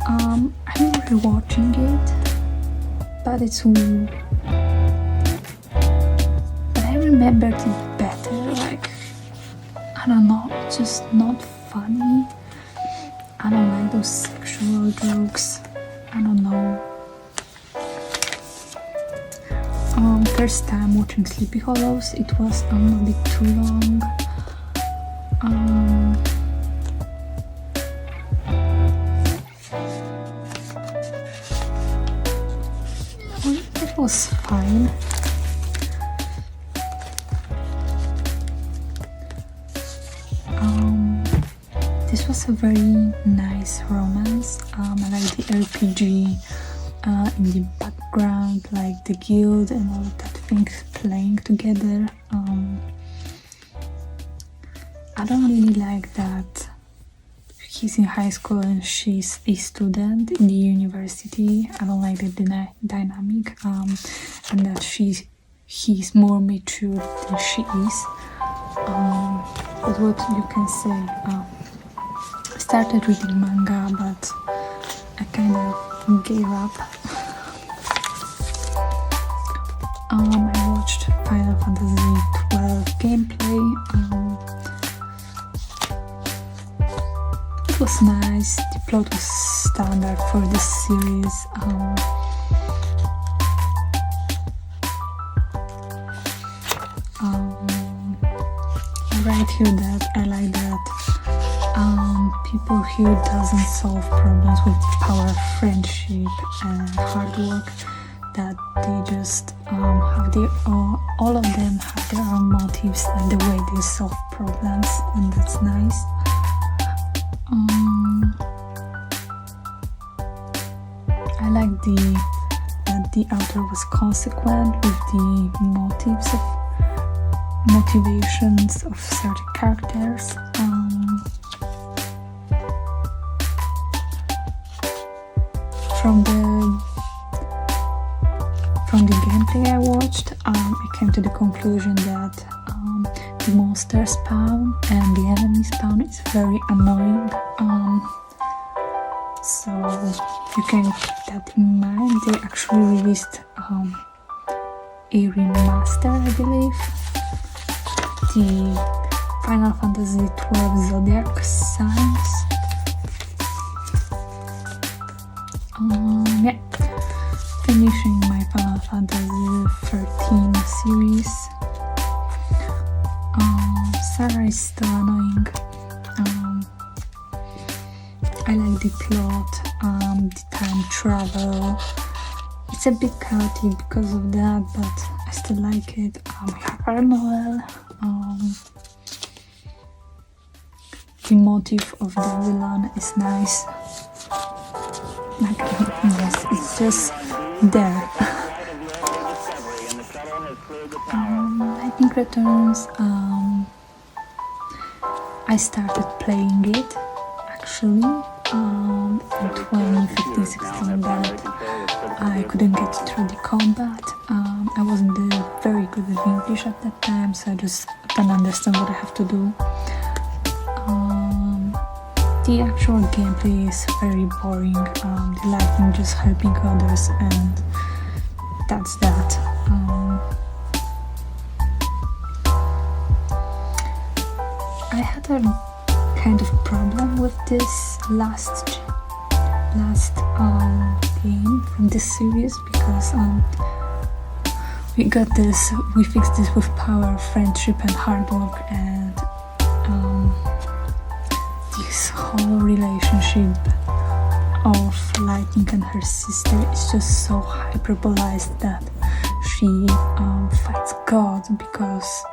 I'm rewatching it, but but I remembered it better. Like, I don't know, it's just not funny. I don't like those sexual jokes. I don't know. First time watching Sleepy Hollows, it was a bit too long. It was fine. This was a very nice romance. I like the RPG in the background, like the guild and all of that things playing together. I don't really like that he's in high school and she's a student in the university. I don't like the dynamic, and that he's more mature than she is. But what you can say, I started reading manga, but I kind of gave up. I watched Final Fantasy 12 gameplay. It was nice. The plot was standard for this series. I write here that I like that people here doesn't solve problems with the power of friendship and hard work. That they just have all of them have their own motives and the way they solve problems, and that's nice. I like that the author was consequent with the motivations of certain characters. From the gameplay I watched, I came to the conclusion that the monster spawn and the enemy spawn is very annoying. So you can keep that in mind. They actually released a remaster, I believe. The Final Fantasy 12 Zodiac Signs. Yeah. Finishing my Final Fantasy 13 series. Sarah is still annoying. I like the plot, the time travel. It's a bit chaotic because of that, but I still like it. We have Noel. The motive of the villain is nice. Like, yes, it's just there. Lightning Returns, I started playing it actually in 2015-16, but I couldn't get through the combat. I wasn't very good at English at that time, so I just don't understand what I have to do. The actual gameplay is very boring. The lightning just helping others, and that's that. I had a kind of problem with this last game from this series, because we fixed this with power, friendship and hard work, and this whole relationship of Lightning and her sister is just so hyperbolized that she fights God because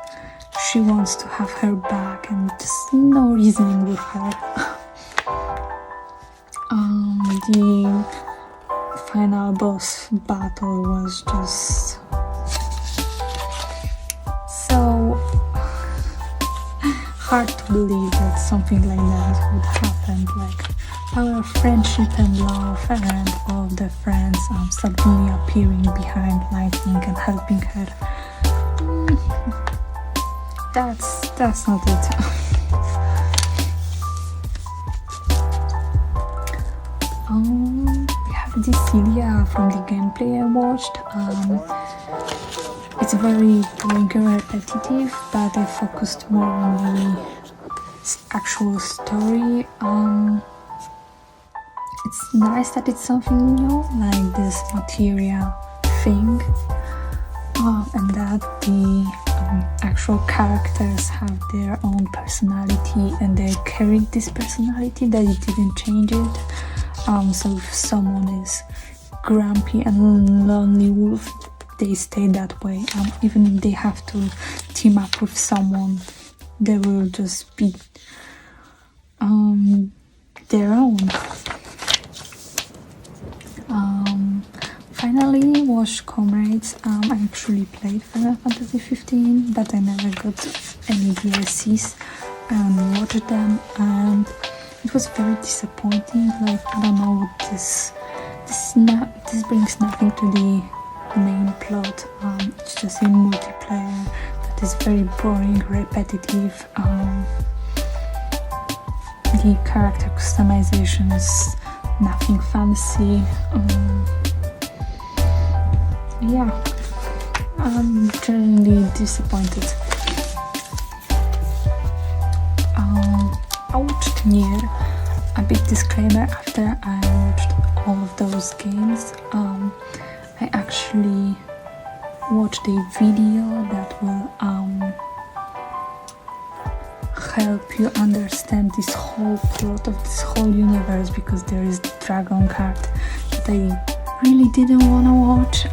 she wants to have her back, and just no reasoning with her. The final boss battle was just so hard to believe that something like that would happen, like our friendship and love and all of the friends suddenly appearing behind Lightning and helping her. That's not it. We have this Celia from the gameplay I watched. It's very boring and repetitive, but I focused more on the actual story. It's nice that it's something new, like this materia thing, and that the actual characters have their own personality, and they carried this personality, that it didn't change it. So if someone is grumpy and lonely wolf, they stay that way. Even if they have to team up with someone, they will just be their own. Finally, watched Comrades. I actually played Final Fantasy 15, but I never got any DLCs and watched them, and it was very disappointing. Like, I don't know what this brings nothing to the main plot. It's just a multiplayer that is very boring, repetitive. The character customization is nothing fancy. Yeah, I'm generally disappointed. I watched Nier. A big disclaimer: after I watched all of those games, I actually watched a video that will help you understand this whole plot of this whole universe, because there is the dragon card that I really didn't want to watch.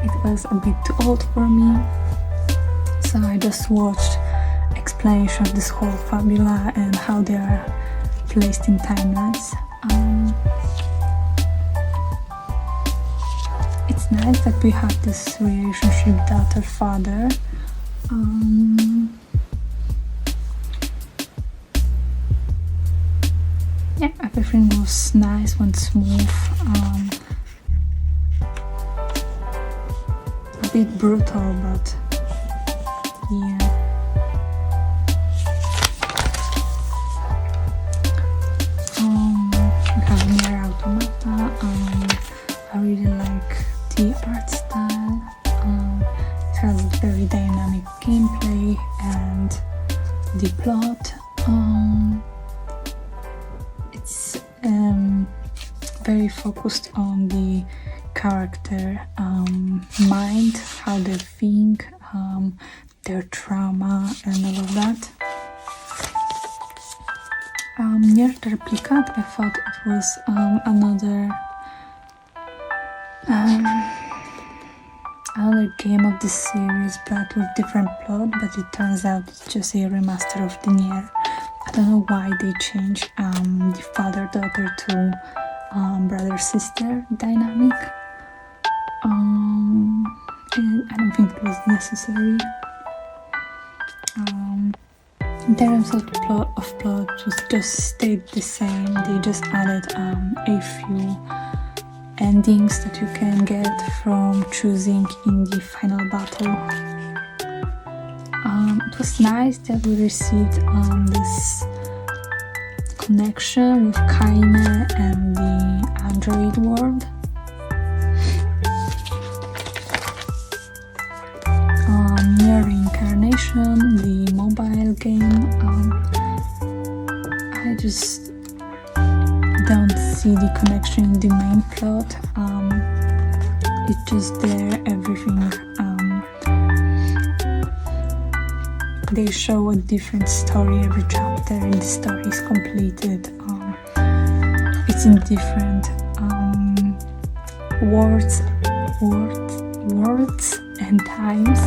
It was a bit too old for me, so I just watched explanation of this whole fabula and how they are placed in timelines. It's nice that we have this relationship daughter-father. Yeah, everything was nice, went smooth. A bit brutal, but yeah. We have Nier Automata. I really like the art style. It has very dynamic gameplay, and the plot. It's very focused on the character mind, how they think, their trauma and all of that. Nier Replicant, I thought it was another game of the series, but with different plot, but it turns out it's just a remaster of the Nier. I don't know why they changed the father-daughter to brother-sister dynamic. And I don't think it was necessary. In terms of the plot, just stayed the same. They just added a few endings that you can get from choosing in the final battle. It was nice that we received this connection with Kaine and the android world. Near Reincarnation, the mobile game, I just don't see the connection in the main plot. It's just there, everything. They show a different story every chapter, and the story is completed. It's in different words and times.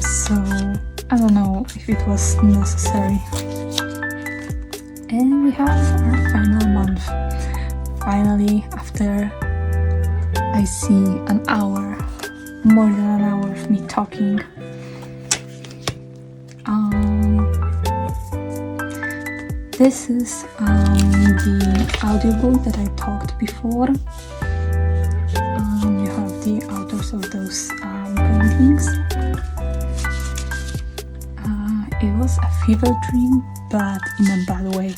So I don't know if it was necessary. And we have our final month. Finally, after I see an hour, more than an hour of me talking. This is the audiobook that I talked before. You have the authors of those paintings. It was a fever dream, but in a bad way.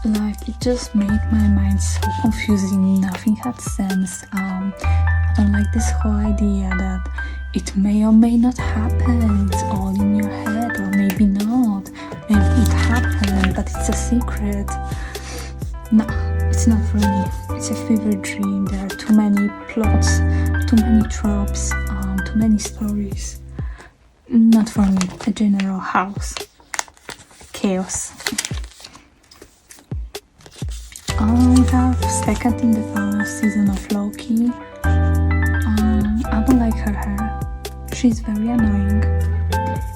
Like, it just made my mind so confusing, nothing had sense. I don't like this whole idea that it may or may not happen, it's all in your head, or maybe not. Maybe it happened, but it's a secret. No, it's not for me. It's a fever dream. There are too many plots, too many tropes, too many stories. Not for me. A general house. Chaos. We have second in the final season of Loki. I don't like her hair. She's very annoying.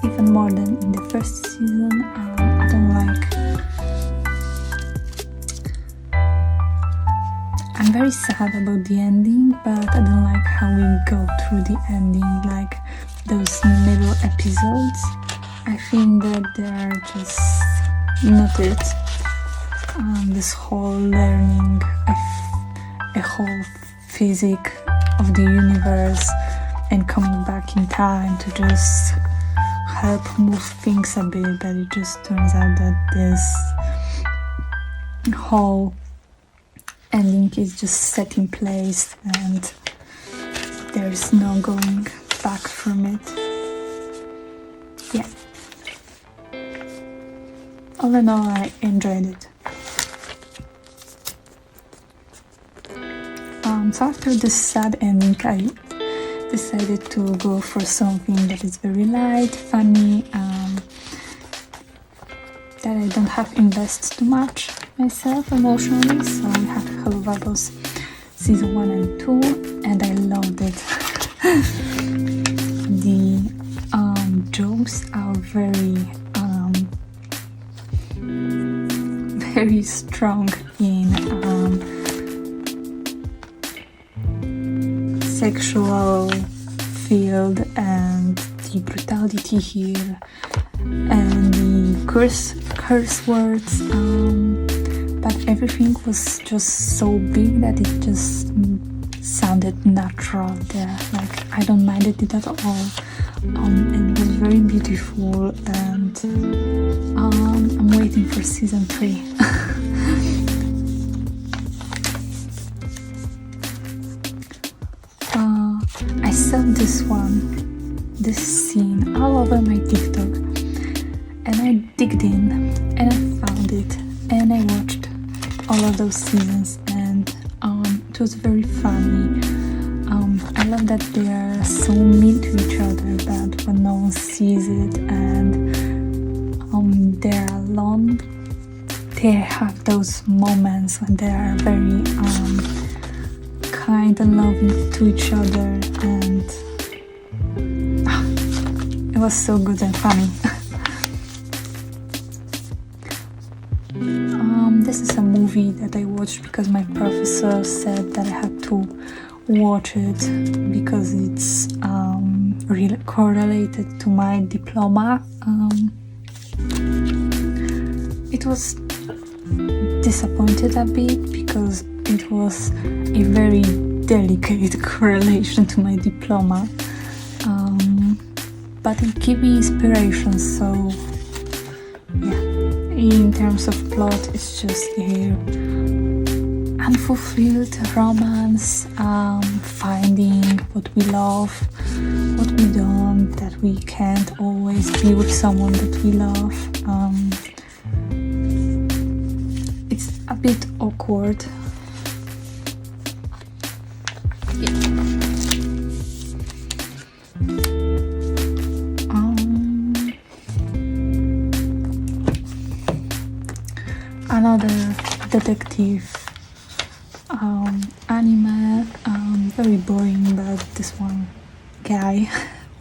Even more than in the first season. I don't like. I'm very sad about the ending, but I don't like how we go through the ending, like those middle episodes. I think that they are just not it. This whole learning a whole physics of the universe and coming back in time to just help move things a bit, but it just turns out that this whole ending is just set in place and there's no going back from it. Yeah. All in all, I enjoyed it. So after this sad ending, I decided to go for something that is very light, funny, that I don't have to invest too much myself emotionally. So we have Hello Bubbles season 1 and 2, and I loved it. The jokes are very strong in sexual field and the brutality here and the curse words, but everything was just so big that it just sounded natural there. Like, I don't minded it at all. It was very beautiful, and I'm waiting for season 3. I saw this scene all over my TikTok, and I digged in and I found it and I watched all of those seasons, and it was very funny. I love that they are so mean to each other, but when no one sees it and they're alone, they have those moments when they are very kind and loving to each other, and it was so good and funny. this is a movie that I watched because my professor said that I had to watch it because it's really correlated to my diploma. It was disappointed a bit because it was a very delicate correlation to my diploma, but it gave me inspiration. So yeah, in terms of plot, it's just a unfulfilled romance, finding what we love, what we don't, that we can't always be with someone that we love. It's a bit awkward. Another detective anime, very boring, but this one guy,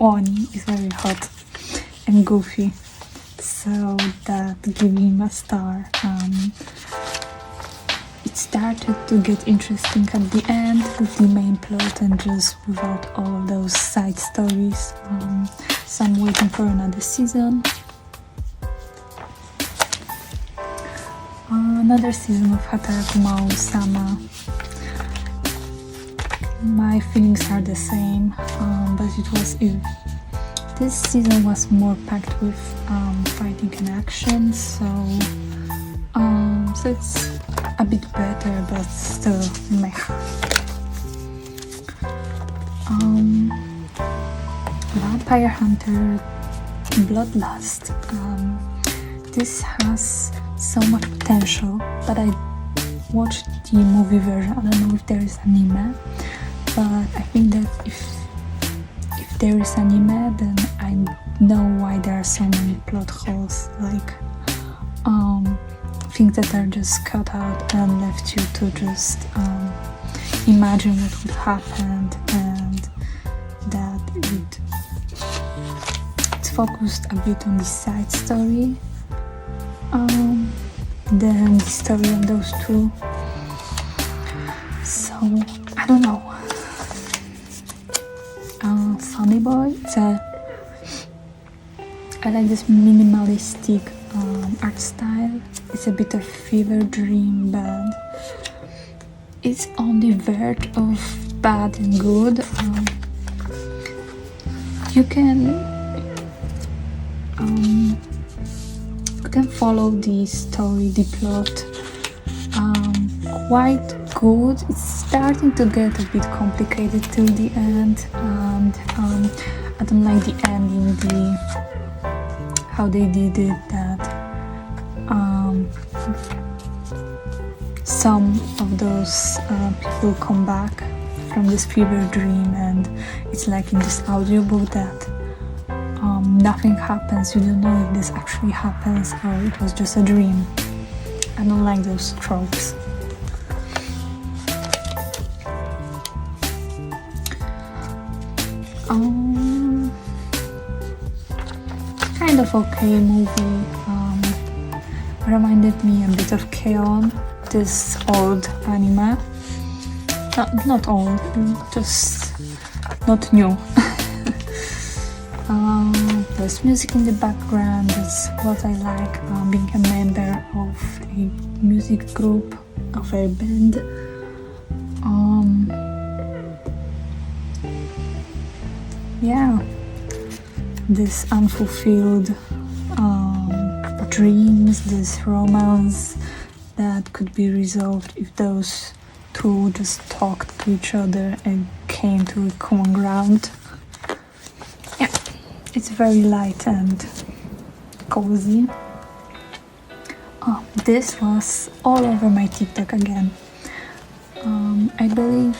Oni, is very hot and goofy, so that gave him a star. It started to get interesting at the end with the main plot and just without all those side stories, so I'm waiting for another season. Another season of Sama. My feelings are the same, but this season was more packed with fighting and action, so it's a bit better, but still meh. Vampire Hunter Bloodlust. This has so much potential, but I watched the movie version. I don't know if there is anime, but I think that if there is anime, then I know why there are so many plot holes, like things that are just cut out and left you to just imagine what would happen, and that it's focused a bit on the side story than the story of those two. So I don't know. Funny Boy. I like this minimalistic art style. It's a bit of fever dream, but it's on the verge of bad and good. You can follow the story, the plot quite good. It's starting to get a bit complicated till the end, and I don't like the ending, how they did it, that some of those people come back from this fever dream, and it's like in this audiobook that nothing happens. You don't know if this actually happens or it was just a dream. I don't like those tropes. Kind of okay movie. Reminded me a bit of K-On!, this old anime. Not old, just not new. There's music in the background. That's what I like, being a member of a music group, of a band. Yeah, this unfulfilled dreams, this romance that could be resolved if those two just talked to each other and came to a common ground. Yeah, it's very light and cozy. This was all over my TikTok again. I believe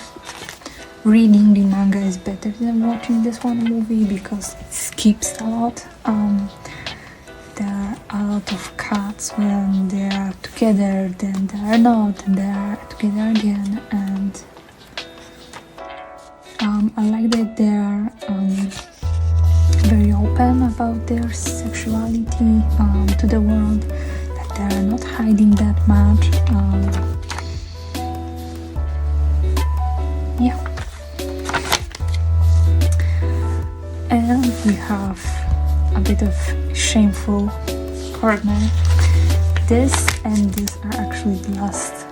reading the manga is better than watching this one movie because it skips a lot. There are a lot of cuts when they are together, then they are not, and they are together again, and I like that they are very open about their sexuality to the world, that they're not hiding that much. Yeah. And we have a bit of shameful corner. This and this are actually the last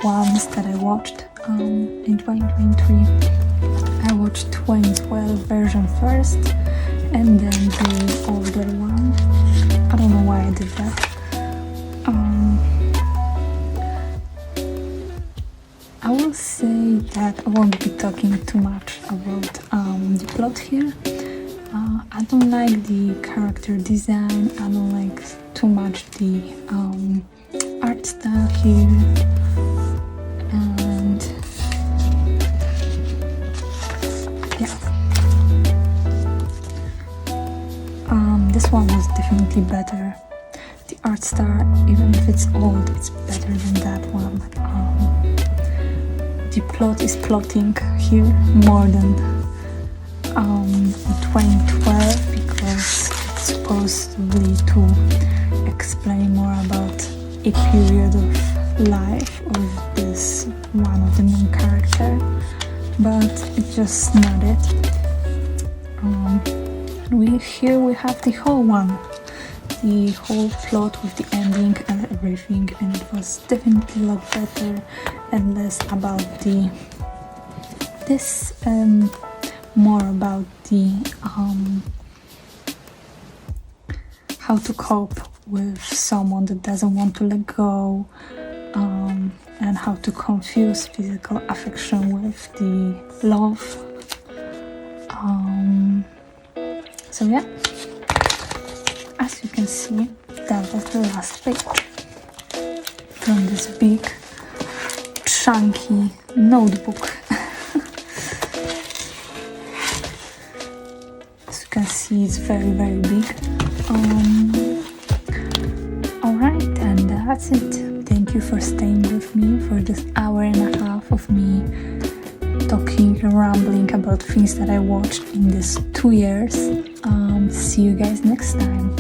ones that I watched in 2023. I watched 2012 version first and then the older one. I don't know why I did that. I will say that I won't be talking too much about the plot here. I don't like the character design, I don't like too much the art style here, and yeah. This one was definitely better. The art style, even if it's old, it's better than that one. The plot is plotting here more than 2012 because it's supposedly to explain more about a period of life of this one of the main character, but it's just not it. Here we have the whole one, the whole plot with the ending and everything, and it was definitely a lot better and less about this and more about the how to cope with someone that doesn't want to let go, and how to confuse physical affection with the love. So yeah, as you can see, that was the last page from this big chunky notebook. As you can see, it's very big. Alright, and that's it. Thank you for staying with me for this hour and a half of me talking and rambling about things that I watched in these 2 years. See you guys next time.